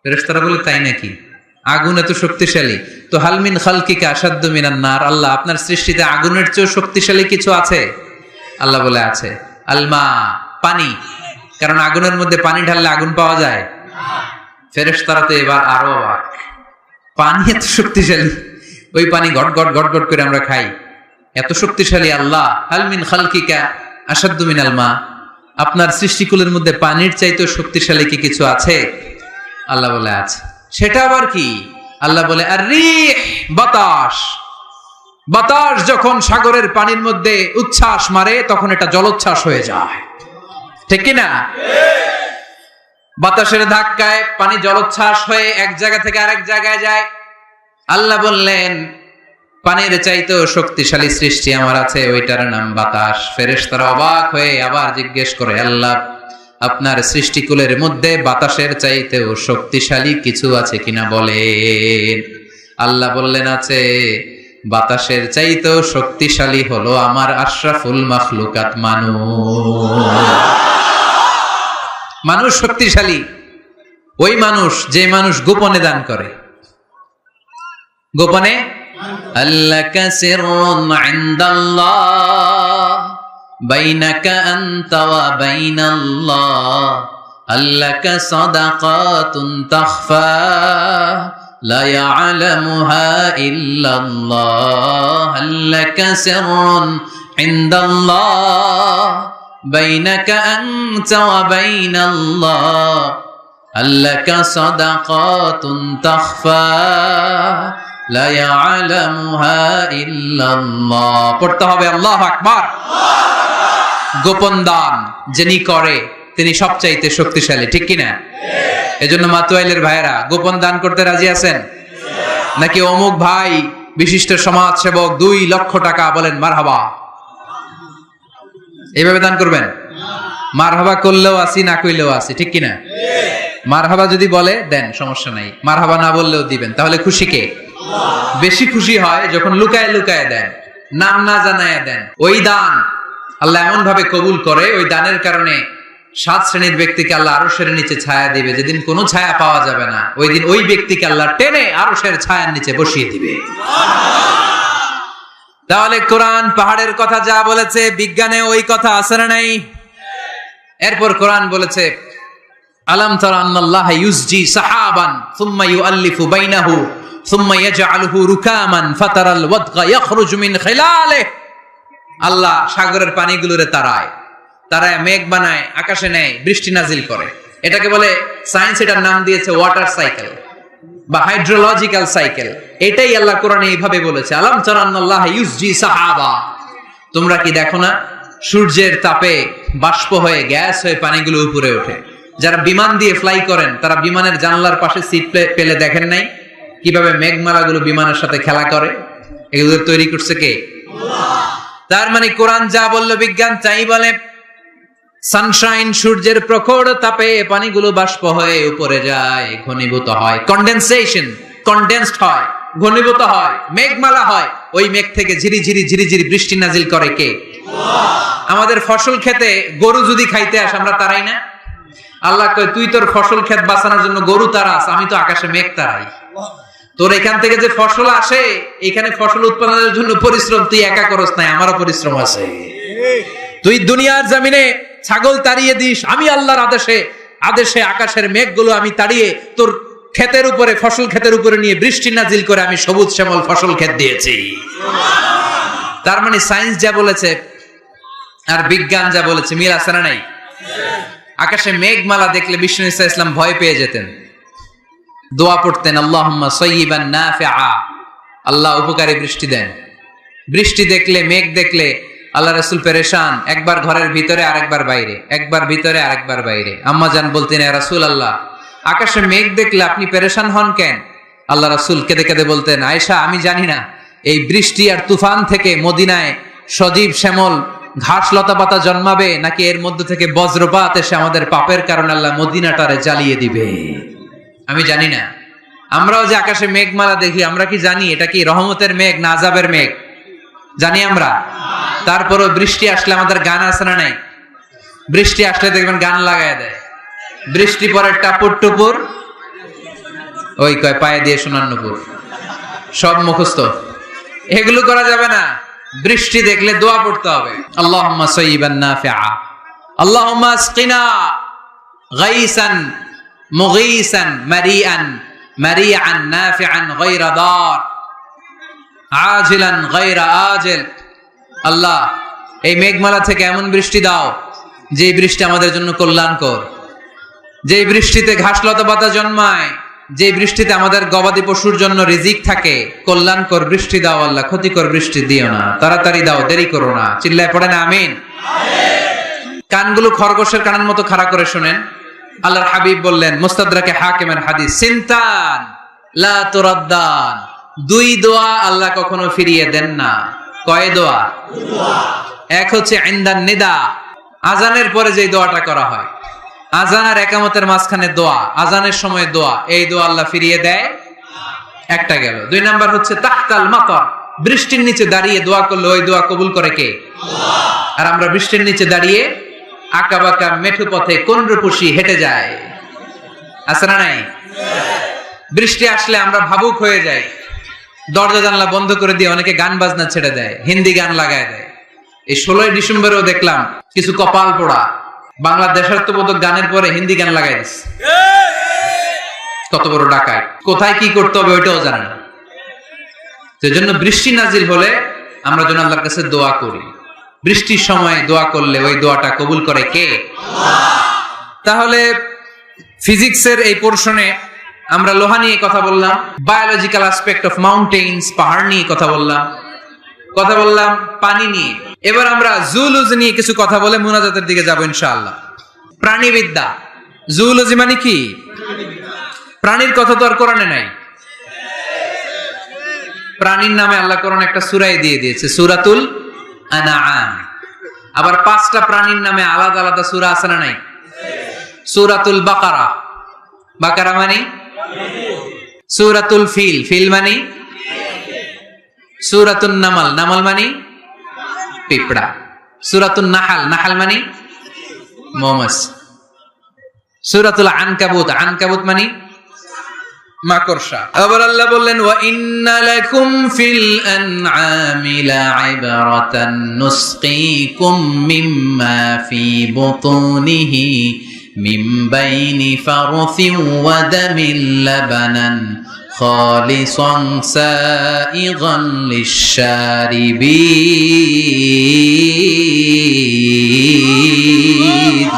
ফেরেশতারা বলে, তাই নাকি? আগুন এত শক্তিশালী, তো হাল মিন খালকিকা আশাদ্দু মিনান নার। আল্লাহ আপনার সৃষ্টিতে আগুনের চেয়ে শক্তিশালী কিছু আছে? আল্লাহ বলে, আছে। আলমা, পানি, কারণ আগুনের মধ্যে পানি ঢাললে আগুন পাওয়া যায়। ফেরেশতারা তো এবার আরো অবাক, পানি এত শক্তিশালী, ওই পানি ঘট ঘট ঘট ঘট করে আমরা খাই, এত শক্তিশালী আল্লাহ। হাল মিন খালকিকা আশাদ্দু মিনাল মা। আপনার সৃষ্টিকুলের মধ্যে পানির চাইতেও শক্তিশালী কি কিছু আছে? আল্লাহ বলে আছে। সেটা আবার কি? আল্লাহ বলে আর-রিহ, বাতাস। বাতাস যখন সাগরের পানির মধ্যে উচ্ছ্বাস মারে তখন এটা জলোচ্ছ্বাস হয়ে যায়, ঠিক কি না? বাতাসের ধাক্কায় পানি জলোচ্ছ্বাস হয়ে এক জায়গা থেকে আরেক জায়গায় যায়। আল্লাহ বললেন পানির চাইতেও শক্তিশালী সৃষ্টি আমার আছে, ওইটার নাম বাতাস। ফেরেশতারা অবাক হয়ে আবার জিজ্ঞেস করে, আল্লাহ আপনার সৃষ্টিকুলের মধ্যে বাতাসের চাইতেও শক্তিশালী কিছু আছে কিনা বলেন। আল্লাহ বললেন আছে। বাতাসের চাইতেও শক্তিশালী হলো আমার আশরাফুল মাখলুকাত মানুষ শক্তিশালী। ওই মানুষ যে মানুষ গোপনে দান করে। গোপনে আল্লাকা সিররুন ইনদাল্লাহ বাইনাকা আনতা ওয়া বাইনাল্লাহ আল্লাকা সাদাকাতুন তাখফা লা ইয়ালামুহা ইল্লাল্লাহ আল্লাকা সিররুন ইনদাল্লাহ বাইনাকা আনতা ওয়া বাইনাল্লাহ আল্লাকা সাদাকাতুন তাখফা লা ইয়ালামুহা ইল্লাল্লাহ। পড়তে হবে আল্লাহু আকবার। গোপন দান যিনি করে তিনি সবচাইতে শক্তিশালী, ঠিক কি না? এজন্য মাতুয়াইলের ভাইরা গোপন দান করতে রাজি আছেন নাকি? অমুক ভাই বিশিষ্ট সমাজ সেবক 2 লক্ষ টাকা, বলেন মারহাবা। এইভাবে দান করবেন। মারহাবা করলেও আসি, না কইলেও আসি, ঠিক কি না? মারহাবা যদি বলে দেন, সমস্যা নাই। মারহাবা না বললেও দিবেন। তাহলে খুশি কে? বেশি খুশি হয় যখন লুকায় লুকায় দেন, নাম না জানায় দেন। ওই দান আল্লাহ এমন ভাবে কবুল করে, ওই দানের কারণে 7 শ্রেণীর ব্যক্তিকে আল্লাহ আরশের নিচে ছায়া দিবে। যেদিন কোনো ছায়া পাওয়া যাবে না, ওই দিন ওই ব্যক্তিকে আল্লাহ টেনে আরশের ছায়ার নিচে বসিয়ে দিবে। তাহলে কোরআন পাহাড়ের কথা যা বলেছে, বিজ্ঞানে ওই কথা আছে না নাই? এরপর কোরআন বলেছে আলাম তারা আন্নাল্লাহা ইউসজি সাহাবান সুম্মা ইউআল্লিফু বাইনাহু সুম্মা ইয়াজআলুহু রুকামান ফাতারাল ওয়াদকা ইয়াখরুজু মিন খিলালিহি। আল্লাহ সাগরের পানিগুলোরে তারায় মেঘ বানায়, আকাশে নেয়, বৃষ্টি নাজিল করে। এটাকে বলে সায়েন্স, এটার নাম দিয়েছে ওয়াটার সাইকেল বা হাইড্রোলজিক্যাল সাইকেল। এটাই আল্লাহ কোরআনে এইভাবে বলেছে আলাম তারা আন্নাল্লাহা ইউসজি সাহাবা। তোমরা কি দেখো না সূর্যের তাপে বাষ্প হয়ে গ্যাস হয়ে পানিগুলো উপরে ওঠে। যারা বিমান দিয়ে ফ্লাই করেন তারা বিমানের জানলার পাশে সিট পেলে দেখেন নাই কিভাবে মেঘমালাগুলো বিমানের সাথে খেলা করে? এগুলো তৈরি করছে কে? তার মানে কোরআন যা বলল বিজ্ঞান তাই বলে। সানশাইন, সূর্যের প্রখর তাপে পানিগুলো বাষ্প হয়ে উপরে যায়, ঘনীভূত হয়, কন্ডেনসেশন, কন্ডেন্সড হয়, ঘনীভূত হয়, মেঘমালা হয়। ওই মেঘ থেকে ঝিরি ঝিরি বৃষ্টি নাজিল করে কে? আমাদের ফসল খেতে গরু যদি খাইতে আসে আমরা তারাই না? আল্লাহ কয় তুই তোর ফসল ক্ষেত বাঁচানোর জন্য গরু তারাস, আমি তো আকাশে মেঘ তারাই। তোর এখান থেকে যে ফসল আসে, এখানে ফসল উৎপাদনের জন্য পরিশ্রম তুই একা করস নাই, আমারও পরিশ্রম আছে। তুই দুনিয়ার জমিনে ছাগল তাড়িয়ে দিস, আমি আল্লাহর আদেশে আকাশের মেঘগুলো আমি তাড়িয়ে তোর ক্ষেতের উপরে, ফসল ক্ষেতের উপরে নিয়ে বৃষ্টি নাজিল করে আমি সবুজ শ্যামল ফসল ক্ষেত দিয়েছি। তার মানে সায়েন্স যা বলেছে আর বিজ্ঞান যা বলেছে মিল আছে না নাই? আকাশে মেঘমালা দেখলে বিষ্ণু ঈসা ইসলাম ভয় পেয়ে যেতেন, দোয়া পড়তেন আল্লাহুম্মা সাইয়িবান নাফিআ, আল্লাহ উপকারী বৃষ্টি দেন। বৃষ্টি দেখলে, মেঘ দেখলে আল্লাহ রাসূল পেরেশান, একবার ঘরের ভিতরে আরেকবার বাইরে, একবার ভিতরে আরেকবার বাইরে। আম্মা জান বলতেন ইয়া রাসূলুল্লাহ আকাশে মেঘ দেখলে আপনি পেরেশান হন কেন? আল্লাহ রাসূল কেঁদে কেঁদে বলতেন আয়েশা আমি জানি না এই বৃষ্টি আর তুফান থেকে মদিনায় সজীব শ্যামল ঘাস লতা পাতা জন্মাবে নাকি এর মধ্যে থেকে বজ্রপাত এসে আমাদের পাপের কারণে আল্লাহ মদিনাটারে জ্বালিয়ে দিবে, আমি জানি না। আমরাও যে আকাশে মেঘমালা দেখি, আমরা কি জানি এটা কি রহমতের মেঘ না আযাবের মেঘ? জানি আমরা। তারপরও বৃষ্টি আসলে আমাদের গান আছে না নাই? বৃষ্টি আসলে দেখবেন গান লাগায় দেয়। বৃষ্টি পরে টাপুর টুপুর, ওই কয় পায়ে দিয়ে সোনার নুপুর, সব মুখস্থ। এগুলো করা যাবে না। বৃষ্টি দেখলে দোয়া পড়তে হবে আল্লাহুম্মা সাইয়িবান নাফিআ, আল্লাহুম্মা আসকিনা গাইসান মুগীসান মারিআন নাফিআন গায়রা দার আজিলান গায়রা আজিল। আল্লাহ এই মেঘমালা থেকে এমন বৃষ্টি দাও যে বৃষ্টি আমাদের জন্য কল্যাণকর, যে বৃষ্টিতে ঘাস লতা পাতা জন্মায়, যে বৃষ্টিতে আমাদের গবাদি পশুর জন্য রিজিক থাকে, কল্যাণকর বৃষ্টি দাও আল্লাহ, ক্ষতিকর বৃষ্টি দিও না, তাড়াতাড়ি দাও, দেরি করো না। চিল্লায় পড়েন আমিন। কানগুলো খরগোশের কানের মতো খাড়া করে শুনেন। আল্লাহর হাবিব বললেন, মুস্তাদরাকে হাকিমের হাদিস, সিনতান লা তুরাদ্দান, দুই দোয়া আল্লাহ কখনো ফিরিয়ে দেন না। কয় দোয়া? এক হচ্ছে ইনদান নিদা, আজানের পরে যে দোয়াটা করা হয়, আজান আর একামতের মাঝখানে দোয়া, আজানের সময় দোয়া, এই দোয়া আল্লাহ ফিরিয়ে দেয়, একটা গেল। দুই নাম্বার হচ্ছে তাহতাল মাতার, বৃষ্টির নিচে দাঁড়িয়ে দোয়া করলে ওই দোয়া কবুল করে কে? আল্লাহ। আর আমরা বৃষ্টির নিচে দাঁড়িয়ে আঁকা বাঁকা মেঠু পথে কোন রূপসী হেঁটে যায়, আছে না নাই? বৃষ্টি আসলে আমরা ভাবুক হয়ে যাই, দরজা জানলা বন্ধ করে দিয়ে অনেকে গান বাজনা ছেড়ে দেয়, হিন্দি গান লাগায় দেয়। এই 16 ডিসেম্বরেও দেখলাম কিছু কপাল পোড়া বাংলা দেশাত্মবোধক গানের পরে হিন্দি গান লাগাই দিচ্ছে। কত বড় ডাকায়, কোথায় কি করতে হবে ওইটাও জানে না। সেজন্য বৃষ্টি নাজিল হলে আমরা যেন আল্লাহর কাছে দোয়া করি। বৃষ্টির সময় দোয়া করলে ওই দোয়াটা কবুল করে কে? তাহলে ফিজিক্সের এই পোরশনে আমরা লোহা নিয়ে কথা বললাম, বায়োলজিক্যাল অ্যাসপেক্ট অফ মাউন্টেইনস, পাহাড় নিয়ে কথা বললাম পানি নিয়ে। এবার আমরা জুলজি নিয়ে কিছু কথা বলে মুনাজাতের দিকে যাব ইনশাআল্লাহ। প্রাণীবিদ্যা, জুলজি মানে কি? প্রাণীর কথা তো আর কোরআনে নাই। প্রাণীর নামে আল্লাহ কোরআনে একটা সূরা দিয়ে দিয়েছে, সূরাতুল আনআম। আবার 5টা প্রাণীর নামে আলাদা আলাদা সূরা আছে না নাই? সূরাতুল বাকারা, বাকারা মানে সূরাতুল ফিল, ফিল মানে সূরাতুন নামাল, নামাল মানে পিঁপড়া, সূরাতুন নাহাল, নাহাল মানে মৌমাছি, সূরাতুল আনকাবুত, আনকাবুত মানে মাকড়সা। আবার আল্লাহ বললেন, ওয়া ইন্না লাকুম ফিল আনআমি লা'iবরাতান নুসকিকুম মিম্মা ফি বুতুনিহি মিন বাইনি ফারথিন ওয়া দামিন লাবানান খালিসান সাইগান লিশ-শারিবিন।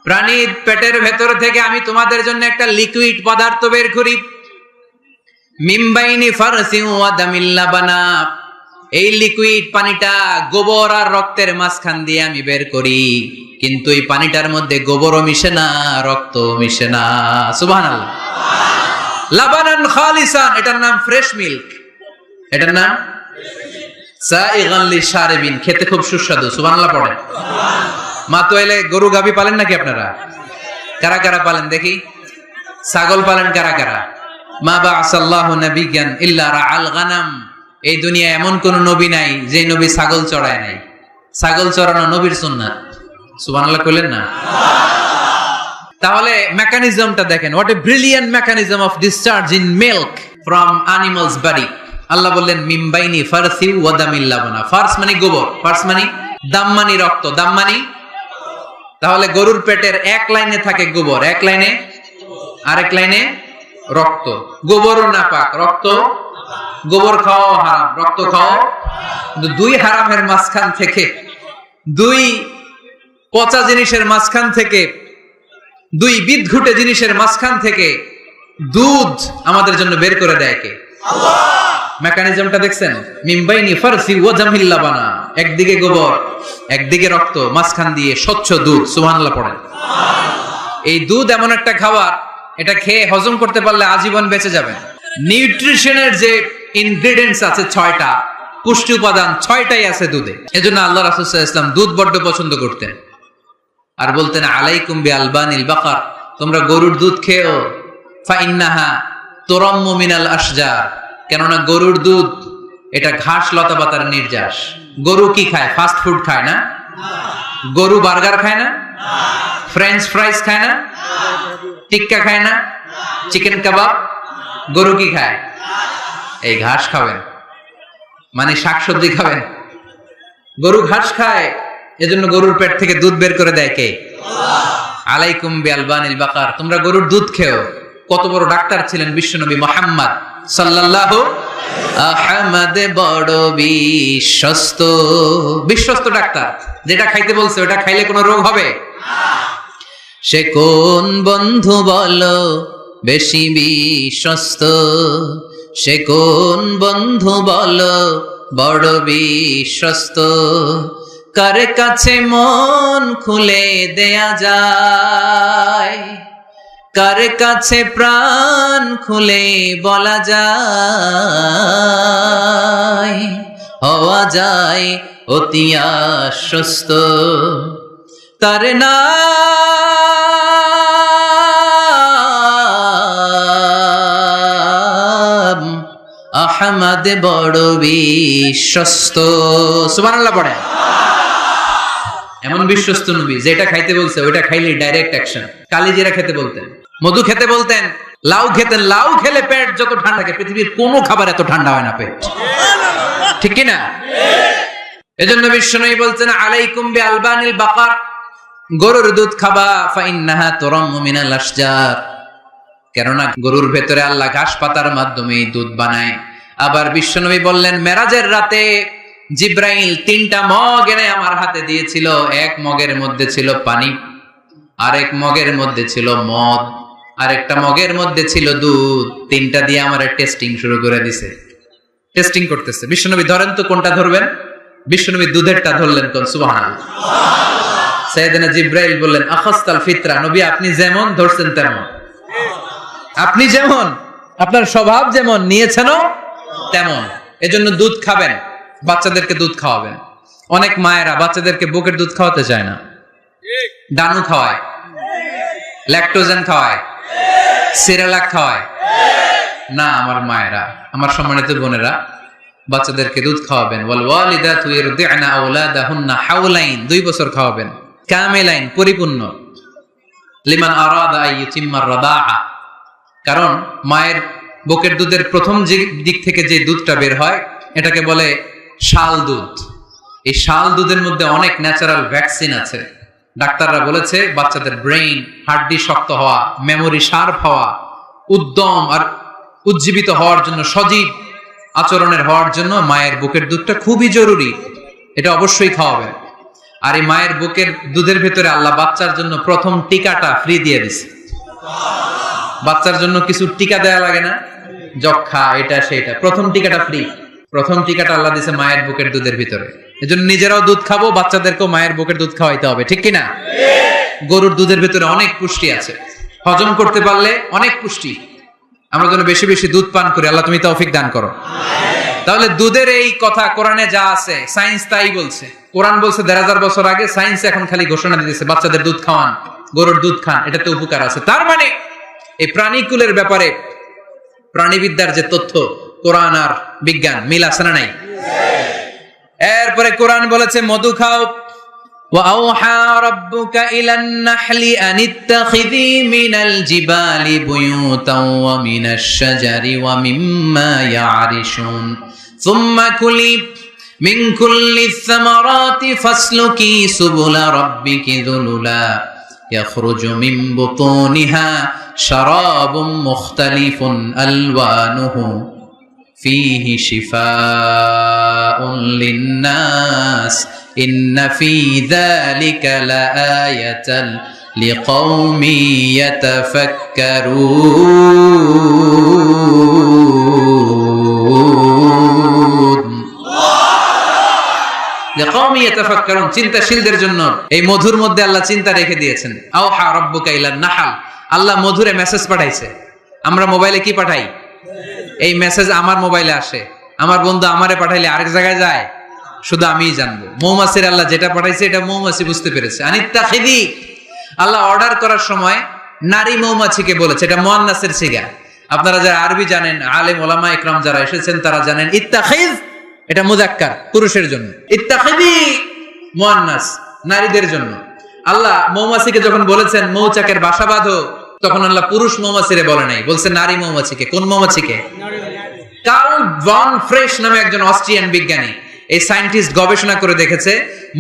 প্রাণীর পেটের ভেতর থেকে আমি তোমাদের জন্য একটা লিকুইড পদার্থ বের করি, মিমবাইনি ফারসিন ওয়া দামিল লাবানা। এই লিকুইড পানিটা গোবর আর রক্তের মাঝখান দিয়ে আমি বের করি, কিন্তু এই পানিটার মধ্যে গোবরও মিশে না, রক্তও মিশে না। সুবহানাল্লাহ। লাবানান খালিসান, এটার নাম ফ্রেশ মিল্ক, এটার নাম সাইগান লিশ-শারিবিন, খেতে খুব সুস্বাদু। সুবহানাল্লাহ পড়েন। মা তো এলে গরু গাবি পালেন নাকি আপনারা? কারা কারা পালেন দেখি? ছাগল পালেন কারা কারা? মা বা'আসাল্লাহু নাবিয়্যান ইল্লা রাআল গানাম। এই দুনিয়া এমন কোন নবী নাই যে নবী ছাগল চড়ায় নাই। ছাগল চড়ানো নবীর সুন্নাত। সুবহানাল্লাহ কইলেন না? তাহলে মেকানিজমটা দেখেন, what a brilliant mechanism of discharge in milk from animals body. আল্লাহ বললেন মিমবাইনি ফারসি ওয়া দামিল লাবানা। ফারস মানে গোবর, ফারস মানে দাম মানে রক্ত, দাম মানে। তাহলে গরুর পেটের এক লাইনে থাকে গোবর, এক লাইনে, আরেক লাইনে রক্ত। গোবরও নাপাক, রক্ত, গোবর খাওয়া হারাম, রক্ত খাওয়া। দুই হারামের মাঝখান থেকে, দুই পচা জিনিসের মাঝখান থেকে, দুই বিদঘুটে জিনিসের মাঝখান থেকে দুধ আমাদের জন্য বের করে দেয় কে? আল্লাহ। মেকানিজমটা দেখছেন? মিমবাইনি ফারসি ওয়া দামিল লাবানা, একদিকে গোবর একদিকে রক্ত, মাঝখান দিয়ে স্বচ্ছ দুধ। সুবহানাল্লাহ পড়েন। এই দুধ এমন একটা খাবার, এটা খেয়ে হজম করতে পারলে আজীবন বেঁচে যাবেন। নিউট্রিশনের যে ইনগ্রেডিয়েন্টস আছে 6টা, পুষ্টি উপাদান 6টাই আছে দুধে। এজন্য আল্লাহ রাসূল সাল্লাল্লাহু আলাইহি ওয়াসাল্লাম দুধ বড্ড পছন্দ করতেন, আর বলতেন আলাইকুম বিআলবানিল বাকার, তোমরা গরুর দুধ খেও, ফা ইন্নাহা তুরাম্মু মিনাল আশজার, কেননা গরুর দুধ এটা ঘাস লতা পাতার নির্যাস। গরু কি খায়? ফাস্ট ফুড খায় না? গরু বার্গার খায় না? ফ্রেঞ্চ ফ্রাইজ খায় না? টিক্কা খায় না? চিকেন কাবাব? গরু কি খায়? এই ঘাস খাবেন, মানে শাকসবজি খাবেন। গরু ঘাস খায়, এজন্য গরুর পেট থেকে দুধ বের করে দেয় কে? আল্লাহ। আলাইকুম বিআলবানিল বাকার, তোমরা গরুর দুধ খেও। কত বড় ডাক্তার ছিলেন বিশ্বনবী মুহাম্মদ সাল্লাল্লাহু আহমদ বড় বিশ্বস্ত। বিশ্বস্ত ডাক্তার, যেটা খাইতে বলছে ওটা খাইলে কোনো রোগ হবে? সে কোন বন্ধু বলো বেশি বিশ্বস্ত? সে কোন বন্ধু বলো বড় বিশ্বস্ত? কার কাছে মন খুলে দেয়া যায়, কার কাছে প্রাণ খুলে বলা যায়, হওয়া যায় অতি আশ্বস্ত। তার নাম আহমদ বড় বিশ্বস্ত। সুবহানাল্লাহ পড়ে। এমন বিশ্বস্ত নবী যেটা খাইতে বলছে ওইটা খাইলে ডাইরেক্ট অ্যাকশন। কালিজিরা খেতে বলতেন, মধু খেতে বলতেন, লাউ খেতেন। লাউ খেলে পেট যত ঠান্ডা থাকে, পৃথিবীর কোনো খাবার এত ঠান্ডা হয় না পেট, ঠিক কি না? এজন্য বিশ্বনবী বলছেন আলাইকুম বিআলবানিল বাকার, গরুর দুধ খাবা, ফাইন্নাহা তুরাম্মু মিনাল আশজার, কেননা গরুর ভেতরে আল্লাহ ঘাস পাতার মাধ্যমে দুধ বানায়। আবার বিশ্বনবী বললেন মেরাজের রাতে জিব্রাইল 3টা মগ এনে আমার হাতে দিয়েছিল। এক মগের মধ্যে ছিল পানি, আরেক মগের মধ্যে ছিল মদ, আরেকটা মগের মধ্যে ছিল দুধ। 3টা দিয়ে আমার টেস্টিং শুরু করে দিছে, টেস্টিং করতেছে। বিশ্বনবী ধরেন তো কোনটা ধরবেন? বিশ্বনবী দুধেরটা ধরলেন। কোন? সুবহানাল্লাহ। সাইয়েদনা জিব্রাইল বললেন আখাসতাল ফিতরা, নবী আপনি যেমন ধরছেন তেমন, আপনি যেমন, আপনার স্বভাব যেমন, নিয়েছেনও তেমন। এজন্য দুধ খাবেন, বাচ্চাদেরকে দুধ খাওয়াবেন। অনেক মায়েরা বাচ্চাদেরকে বুকের দুধ খাওয়াতে চায় না, ডানু খাওয়ায়, ল্যাকটোজেন খাওয়ায়, সিরালাক খাওয়ায় না। আমার মায়েরা, আমার সম্মানিত বোনেরা, বাচ্চাদেরকে দুধ খাওয়াবেন। ওয়াল ওয়ালিদাতু ইরদি'না আওলাদাহুন্না হাওলাইন, 2 বছর খাওয়াবেন, কামিলাইন, পরিপূর্ণ, লিমান আরাদা আইয়ুতিম্মার রাদাআ। কারণ মায়ের বুকের দুধের প্রথম দিক থেকে যে দুধটা বের হয় এটাকে বলে শাল দুধ। এই শাল দুধের মধ্যে অনেক ন্যাচারাল ভ্যাকসিন আছে। ডাক্তাররা বলেছে বাচ্চাদের ব্রেইন, হাড্ডি শক্ত হওয়া, মেমোরি শার্প হওয়া, উদ্যম আর উজ্জীবিত হওয়ার জন্য, সজীব আচরণের হওয়ার জন্য মায়ের বুকের দুধটা খুবই জরুরি। এটা অবশ্যই খাওয়াবেন। আর এই মায়ের বুকের দুধের ভেতরে আল্লাহ বাচ্চার জন্য প্রথম টিকাটা ফ্রি দিয়ে দিছে। বাচ্চার জন্য কিছু টিকা দেয়া লাগে না, যক্ষা, এটা সেটা, প্রথম টিকাটা ফ্রি। প্রথম টিকাটা আল্লাহ দিয়েছে মায়ের বুকের দুধের ভিতরে। এজন্য নিজেরাও দুধ খাবো, বাচ্চাদেরকেও মায়ের বুকের দুধ খাওয়াইতে হবে, ঠিক কিনা? গরুর দুধের ভিতরে অনেক পুষ্টি আছে, হজম করতে পারলে অনেক পুষ্টি। আমরা যেন বেশি বেশি দুধ পান করি, আল্লাহ তুমি তৌফিক দান করো। তাহলে দুধের এই কথা কোরআনে যা আছে, সায়েন্স তাই বলছে। কোরআন বলছে 1000 বছর আগে, সায়েন্স এখন খালি ঘোষণা দিতেছে বাচ্চাদের দুধ খাওয়ান, গরুর দুধ খান, এটাতে উপকার আছে। তার মানে এই প্রাণীকুলের ব্যাপারে প্রাণীবিদ্যার যে তথ্য, কোরআন আর বিজ্ঞান মিল আছে না নাই? এরপরে কোরআন বলেছে মধু খাও। وَأَوْحَى رَبُّكَ إِلَى النَّحْلِ أَنِ اتَّخِذِي مِنَ الْجِبَالِ بُيُوتًا وَمِنَ الشَّجَرِ وَمِمَّا يَعْرِشُونَ ثُمَّ كُلِي مِنْ كُلِّ الثَّمَرَاتِ فَاسْلُكِي سُبُلَ رَبِّكِ ذُلُلًا يَخْرُجُ مِنْ بُطُونِهَا شَرَابٌ مُخْتَلِفٌ أَلْوَانُهُ فِيهِ شِفَاءٌ لِلنَّاسِ إِنَّ فِي ذَلِكَ لَآيَةً لِقَوْمٍ يَتَفَكَّرُونَ। লিকাওমি ইয়াতাফাক্কারুন, চিন্তাশীলদের জন্য এই মধুর মধ্যে আল্লাহ চিন্তা রেখে দিয়েছেন। আওহা রাব্বুকা ইলান নাহল, আল্লাহ মধুরে মেসেজ পাঠাইছে। আমরা মোবাইলে কি পাঠাই? এই মেসেজ আমার মোবাইলে আসে, আমার বন্ধু আমারে পাঠাইলে আরেক জায়গায় যায়, শুধু আমিই জানবো। মৌমাছির আল্লাহ যেটা পাঠাইছে এটা মৌমাছি বুঝতে পেরেছে। আনিত্তাখিদি, আল্লাহ অর্ডার করার সময় নারী মৌমাছিকে বলেছে, এটা মুয়ান্নাসের সিগা। আপনারা যারা আরবি জানেন, আলেম ওলামা ইকরাম যারা এসেছেন তারা জানেন ইত্তাখিজ এটা মুযাক্কার, পুরুষের জন্য। ইত্তাখিদি মুয়ান্নাস, নারীদের জন্য। আল্লাহ মৌমাছিকে যখন বলেছেন মৌচাকের বাসা বাঁধো, তখন আল্লাহ পুরুষ মৌমাছিরে বলে নাই, বলছে নারী মৌমাছিকে। কোন মৌমাছিকে? কার্ল ভন ফ্রেশ নামে একজন অস্ট্রিয়ান বিজ্ঞানী, এই সায়েন্টিস্ট গবেষণা করে দেখেছে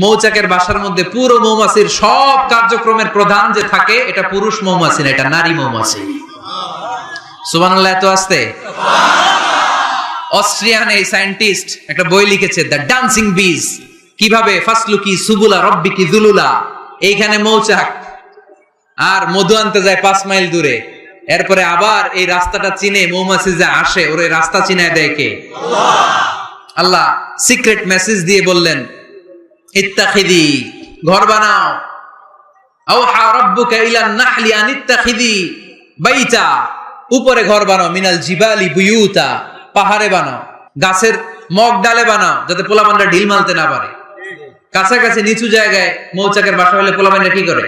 মৌচাকের বাসার মধ্যে পুরো মৌমাছির সব কার্যক্রমের প্রধান যে থাকে এটা পুরুষ মৌমাছি না, এটা নারী মৌমাছি। সুবহানাল্লাহ, এত আস্তে। অস্ট্রিয়ান এই সায়েন্টিস্ট একটা বই লিখেছে, দ্য ডান্সিং বিজ, কিভাবে ফাসলুকি সুবুলা রব্বিকি যুলুলা। এইখানে মৌচাক আর মধু আনতে যায় 5 মাইল দূরে, এরপরে আবার এই রাস্তাটা চিনে মৌমাছি যে আসে ওর এই রাস্তা চিনায় দেয় কে? আল্লাহ সিক্রেট মেসেজ দিয়ে বললেন, ইত্তাখিদি, ঘর বানাও। আওহা রাব্বুকা ইলান নাহলি আন ইত্তাখিদি বাইতা, উপরে ঘর বানাও, মিনাল জিবালি বুয়ুতা, পাহাড়ে বানাও, গাছের মগ ডালে বানাও, যাতে পোলাপানরা ঢিল মারতে না পারে। কাছাকাছি নিচু জায়গায় মৌচাকের বাসা হলে পোলাপানরা কি করে?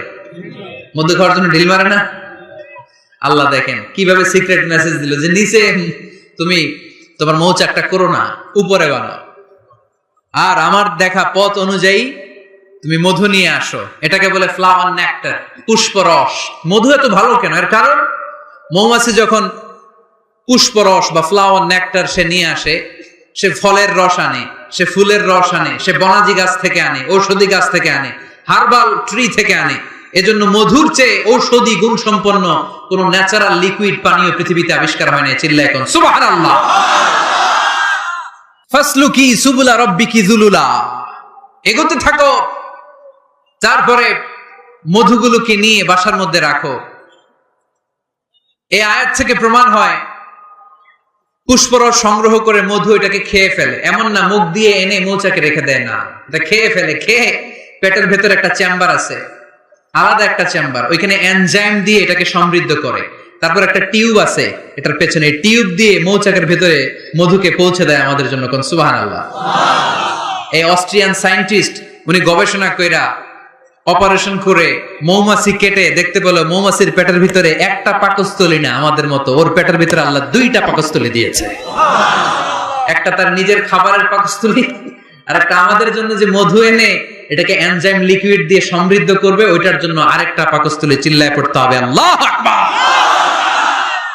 মধ্যে খাওয়ার জন্য ঢিল মারে না? আল্লাহ দেখেন কিভাবে সিক্রেট মেসেজ দিল যে নিচে তুমি তোমার মৌচাকটা করো না, উপরে বানাও। আর আমার দেখা পথ অনুযায়ী তুমি মধু নিয়ে আসো। এটাকে বলে ফ্লাওয়ার নেক্টার, পুষ্পরস। মধু এত ভালো কেন? এর কারণ মৌমাছি যখন পুষ্পরস বা ফ্লাওয়ার নেক্টার সে নিয়ে আসে, সে ফলের রস আনে, সে ফুলের রস আনে, সে বনাজি গাছ থেকে আনে, ঔষধি গাছ থেকে আনে, হার্বাল ট্রি থেকে আনে। এজন্য মধুর চেয়ে ঔষধি গুণ সম্পন্ন কোন ন্যাচারাল লিকুইড পানীয় পৃথিবীতে আবিষ্কার হয় না। চিল্লায় এখন সুবহানাল্লাহ। ফাসলুকি সুবুলা রব্বিকি যুলুলা, এগোতে থাকো। তারপরে মধুগুলোকে নিয়ে বাসার মধ্যে রাখো। এই আয়াত থেকে প্রমাণ হয় পুষ্পরস সংগ্রহ করে মধু এটাকে খেয়ে ফেলে, এমন না মুখ দিয়ে এনে মৌচাকে রেখে দেয়, না, এটা খেয়ে ফেলে। খেয়ে পেটের ভেতরে একটা চেম্বার আছে, আলাদা একটা চেম্বার, ওইখানে এনজাইম দিয়ে এটাকে সমৃদ্ধ করে। তারপর একটা টিউব আছে এটার পেছনে, টিউব দিয়ে মৌচাকের ভেতরে মধুকে পৌঁছে দেয় আমাদের জন্য। কোন সুবহানাল্লাহ। এই অস্ট্রিয়ান সায়েন্টিস্ট উনি গবেষণা কইরা অপারেশন করে মৌমাছি কেটে দেখতে পেল মৌমাছির পেটের ভিতরে একটা পাকস্থলী না আমাদের মতো, ওর পেটের ভিতরে আল্লাহ 2টা পাকস্থলী দিয়েছে। একটা তার নিজের খাবারের পাকস্থলী, আর একটা আমাদের জন্য যে মধু এনে এটাকে এনজাইম লিকুইড দিয়ে সমৃদ্ধ করবে, ওইটার জন্য আরেকটা পাকস্থলী। চিল্লায় পড়তে হবে আল্লাহু আকবার।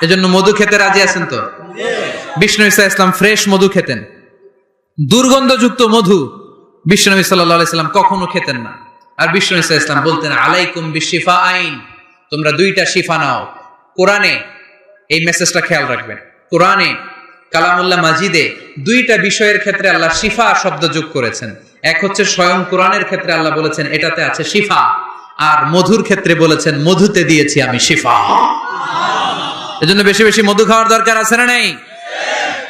এজন্য মধু খেতে রাজি আছেন তো? বিষ্ণু ঈসা ইসলাম ফ্রেশ মধু খেতেন। দুর্গন্ধযুক্ত মধু বিশ্বনবী সাল্লাল্লাহু আলাইহি সাল্লাম কখনো খেতেন না। আর বিষ্ণু ঈসা ইসলাম বলতেন, আলাইকুম বিশিফা আইন, তোমরা 2টা শিফা নাও। কোরআনে এই মেসেজটা খেয়াল রাখবেন, কোরআনে কালামুল্লাহ মাজিদে 2টা বিষয়ের ক্ষেত্রে আল্লাহ শিফা শব্দ যোগ করেছেন। এক হচ্ছে স্বয়ং কোরআনের ক্ষেত্রে আল্লাহ বলেছেন এটাতে আছে শিফা, আর মধুর ক্ষেত্রে বলেছেন মধুতে দিয়েছি আমি শিফা। এজন্য বেশি বেশি মধু খাওয়ার দরকার আছে না নেই?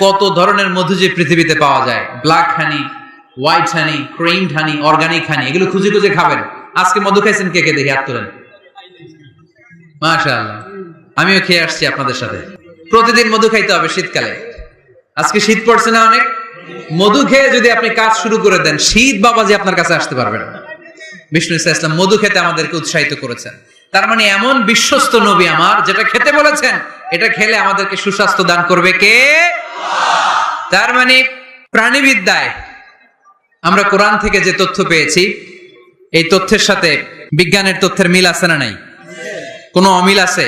কত ধরনের মধু যে পৃথিবীতে পাওয়া যায়, ব্ল্যাক হানি, হোয়াইট হানি, ক্রিমড হানি, অর্গানিক হানি, এগুলো খুঁজে খুঁজে খাবেন। আজকে মধু খাইছেন কে কে? দেখি হাত তোলেন। মাশাআল্লাহ, আমিও খেয়ে আসছি আপনাদের সাথে। প্রতিদিন মধু খাইতে হবে শীতকালে। আজকে শীত পড়ছে না অনেক? মধু খেয়ে যদি আপনি কাজ শুরু করে দেন, শীত বাবাজি আপনার কাছে আসতে পারবে না। বিষ্ণু ঈসা ইসলাম মধু খেতে আমাদেরকে উৎসাহিত করেছেন। তার মানে এমন বিশ্বস্ত নবী আমার, যেটা খেতে বলেছেন এটা খেলে আমাদেরকে সুস্বাস্থ্য দান করবে কে? তার মানে প্রাণীবিদ্যায় আমরা কোরআন থেকে যে তথ্য পেয়েছি, এই তথ্যের সাথে বিজ্ঞানের তথ্যের মিল আছে না নাই? কোনো অমিল আছে?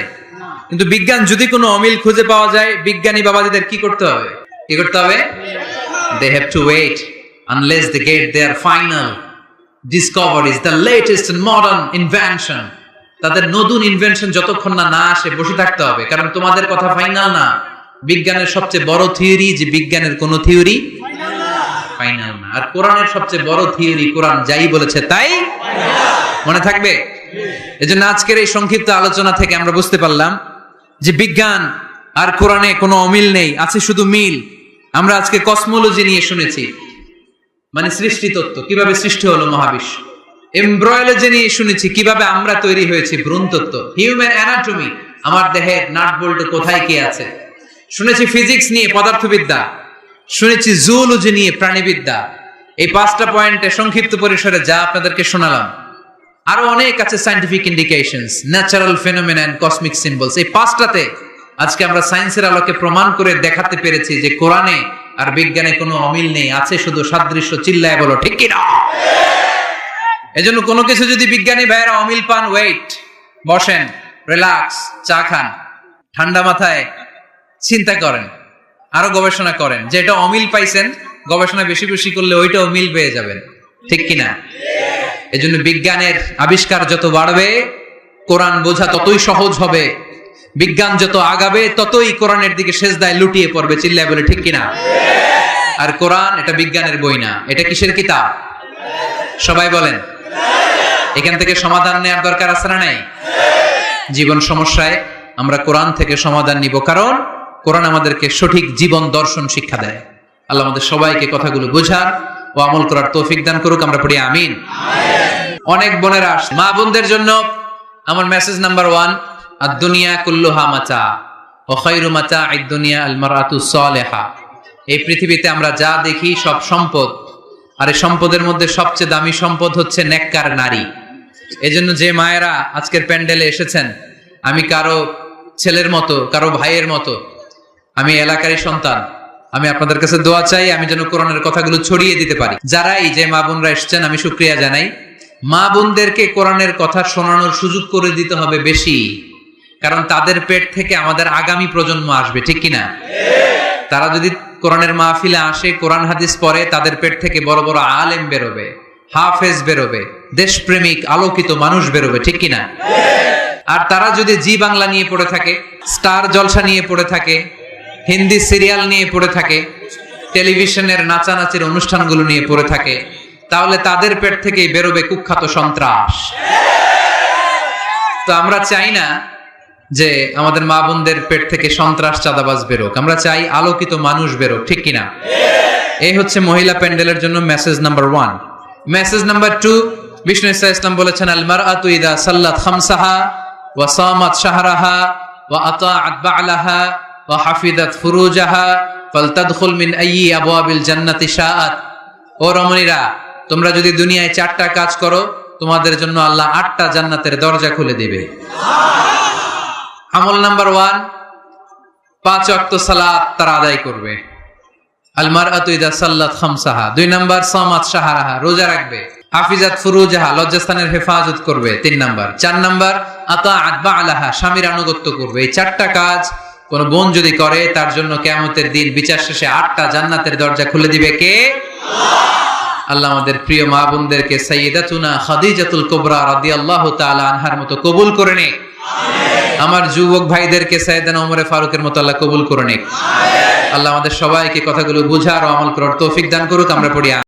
কিন্তু বিজ্ঞান যদি কোনো অমিল খুঁজে পাওয়া যায়, বিজ্ঞানী বাবাজিদের কি করতে হবে? কি করতে হবে? They have to wait unless they get their final discoveries, the latest and modern invention. তাদের নতুন ইনভেনশন যতক্ষণ না আসে বসে থাকতে হবে, কারণ তোমাদের কথা ফাইনাল না। বিজ্ঞানের সবচেয়ে বড় থিওরি যে বিজ্ঞানের কোনো থিওরি ফাইনাল না, আর কোরআনের সবচেয়ে বড় থিওরি কোরআন যাই বলেছে তাই মনে থাকবে। এজন্য আজকের এই সংক্ষিপ্ত আলোচনা থেকে আমরা বুঝতে পারলাম যে বিজ্ঞান আর কোরআনে কোনো অমিল নেই, আছে শুধু মিল। আমরা আজকে কসমোলজি নিয়ে শুনেছি, মানে সৃষ্টি তত্ত্ব, কিভাবে সৃষ্টি হলো মহাবিশ্ব। এমব্রয়োলজি নিয়ে শুনেছি, কিভাবে আমরা তৈরি হয়েছি, ভ্রূণ তত্ত্ব। হিউম্যান অ্যানাটমি, আমার দেহের নাট বল্টু কোথায় কি আছে। শুনেছি ফিজিক্স নিয়ে, পদার্থবিদ্যা। শুনেছি জুওলজি নিয়ে, প্রাণীবিদ্যা। এই 5টা পয়েন্টে সংক্ষিপ্ত পরিসরে যা আপনাদেরকে শোনালাম, আরো অনেক আছে, scientific indications, natural phenomena and cosmic symbols. এই 5টাতে আজকে আমরা সায়েন্সের আলোকে প্রমাণ করে দেখাতে পেরেছি যে কোরআনে আর বিজ্ঞানে কোনো অমিল নেই, আছে শুধু সাদৃশ্য। চিল্লায় বলো ঠিক কি না? এজন্য কোনো কিছু যদি বিজ্ঞানী ভাইয়েরা অমিল পান, ওয়েট, বসেন, রিল্যাক্স, চা খান, ঠান্ডা মাথায় চিন্তা করেন, আরো গবেষণা করেন। যেটা অমিল পাইছেন, গবেষণা বেশি বেশি করলে ওইটাও মিল পেয়ে যাবেন, ঠিক কিনা? এজন্য বিজ্ঞানের আবিষ্কার যত বাড়বে, কোরআন বোঝা ততই সহজ হবে। বিজ্ঞান যত আগাবে, ততই কোরআনের দিকে সেজদায় লুটিয়ে পড়বে। চিল্লায় বলে ঠিক কিনা? আর কোরআন এটা বিজ্ঞানের বই না, এটা কিসের কিতাব? সবাই বলেন। এখান থেকে সমাধান নেওয়ার দরকার আছে না নাই? জীবন সমস্যায় আমরা কোরআন থেকে সমাধান নিব, কারণ কোরআন আমাদেরকে সঠিক জীবন দর্শন শিক্ষা দেয়। আল্লাহ আমাদের সবাইকে কথাগুলো বোঝার ও আমল করার তৌফিক দান করুক, আমরা পড়ি আমিন। অনেক বোনেরা আসে, মা বোনদের জন্য আমার মেসেজ নাম্বার 1, আদ-দুনিয়া কুল্লুহা মাতা ওয়া খায়রু মাতা'আদ দুনিয়া আল মারআতু সালিহা। এই পৃথিবীতে আমরা যা দেখি সব সম্পদ, আর এই সম্পদের মধ্যে সবচেয়ে দামি সম্পদ হচ্ছে নেককার নারী। এজন্য যে মায়েরা আজকের প্যান্ডেলে এসেছেন, আমি কারো ছেলের মতো, কারো ভাইয়ের মতো, আমি এলাকারই সন্তান, আমি আপনাদের কাছে দোয়া চাই আমি যেন কোরআনের কথাগুলো ছড়িয়ে দিতে পারি। যারাই যে মা বোনরা এসেছেন আমি শুকরিয়া জানাই। মা বোনদেরকে কোরআনের কথা শোনানোর সুযোগ করে দিতে হবে বেশি, কারণ তাদের পেট থেকে আমাদের আগামী প্রজন্ম আসবে, ঠিক কিনা? তারা যদি কোরআনের মাহফিলে আসে, কোরআন হাদিস পড়ে, তাদের পেট থেকে বড় বড় আলেম বেরোবে, হাফেজ বেরোবে, দেশপ্রেমিক আলোকিত মানুষ বেরোবে, ঠিক কিনা? আর তারা যদি জি বাংলা নিয়ে পড়ে থাকে, স্টার জলসা নিয়ে পড়ে থাকে, হিন্দি সিরিয়াল নিয়ে পড়ে থাকে, টেলিভিশনের নাচানাচির অনুষ্ঠানগুলো নিয়ে পড়ে থাকে, তাহলে তাদের পেট থেকেই বেরোবে কুখ্যাত সন্ত্রাস। তো আমরা চাই না যে আমাদের মা বোনদের পেট থেকে সন্ত্রাস চাঁদাবাজ বেরোক, আমরা চাই আলোকিত মানুষ বেরোক, ঠিক কিনা? এই হচ্ছে মহিলা প্যান্ডেলের জন্য মেসেজ নাম্বার 1। মেসেজ নাম্বার 2, বিষ্ণু ইসলাম বলেছেন, আল মারআতু ইযা সাল্লাত খামসাহা ওয়া সামাত শাহরাহা ওয়া আতাআত বা'লাহা ওয়া হাফিজাত ফুরুজাহা ফালতাদখুল মিন আইয়ি আবওয়াবিল জান্নাতি শাআত। ও রমণীরা, তোমরা যদি দুনিয়ায় 4টা কাজ করো, তোমাদের জন্য আল্লাহ 8টা জান্নাতের দরজা খুলে দিবে। আমল নাম্বার 1, 5 ওয়াক্ত সালাত তারা আদায় করবে। আল মারআতু ইযা সাল্লাত খামসাহা। 2 নাম্বার, সামাত শাহরাহা, রোজা রাখবে। হাফিজাত ফুরুজাহা, লজ্জাস্থানের হেফাজত করবে। 3 নাম্বার। 4 নাম্বার, আতাআত বা'লাহা, স্বামীর আনুগত্য করবে। এই 4টা কাজ কোন বোন যদি করে, তার জন্য কিয়ামতের দিন বিচার শেষে 8টা জান্নাতের দরজা খুলে দিবে কে? আল্লাহ আমাদের প্রিয় মা বোনদেরকে সাইয়্যিদাতুনা খাদিজাতুল কুবরা রাদিয়াল্লাহু তাআলা আনহার মতো কবুল করে নিক। আমার যুবক ভাইদেরকে সাইয়েদনা ওমর ফারুকের মতো আল্লাহ কবুল করে নিক। আল্লাহ আমাদের সবাইকে কথাগুলো বুঝার ও আমল করার তৌফিক দান করুক, আমরা পড়ি।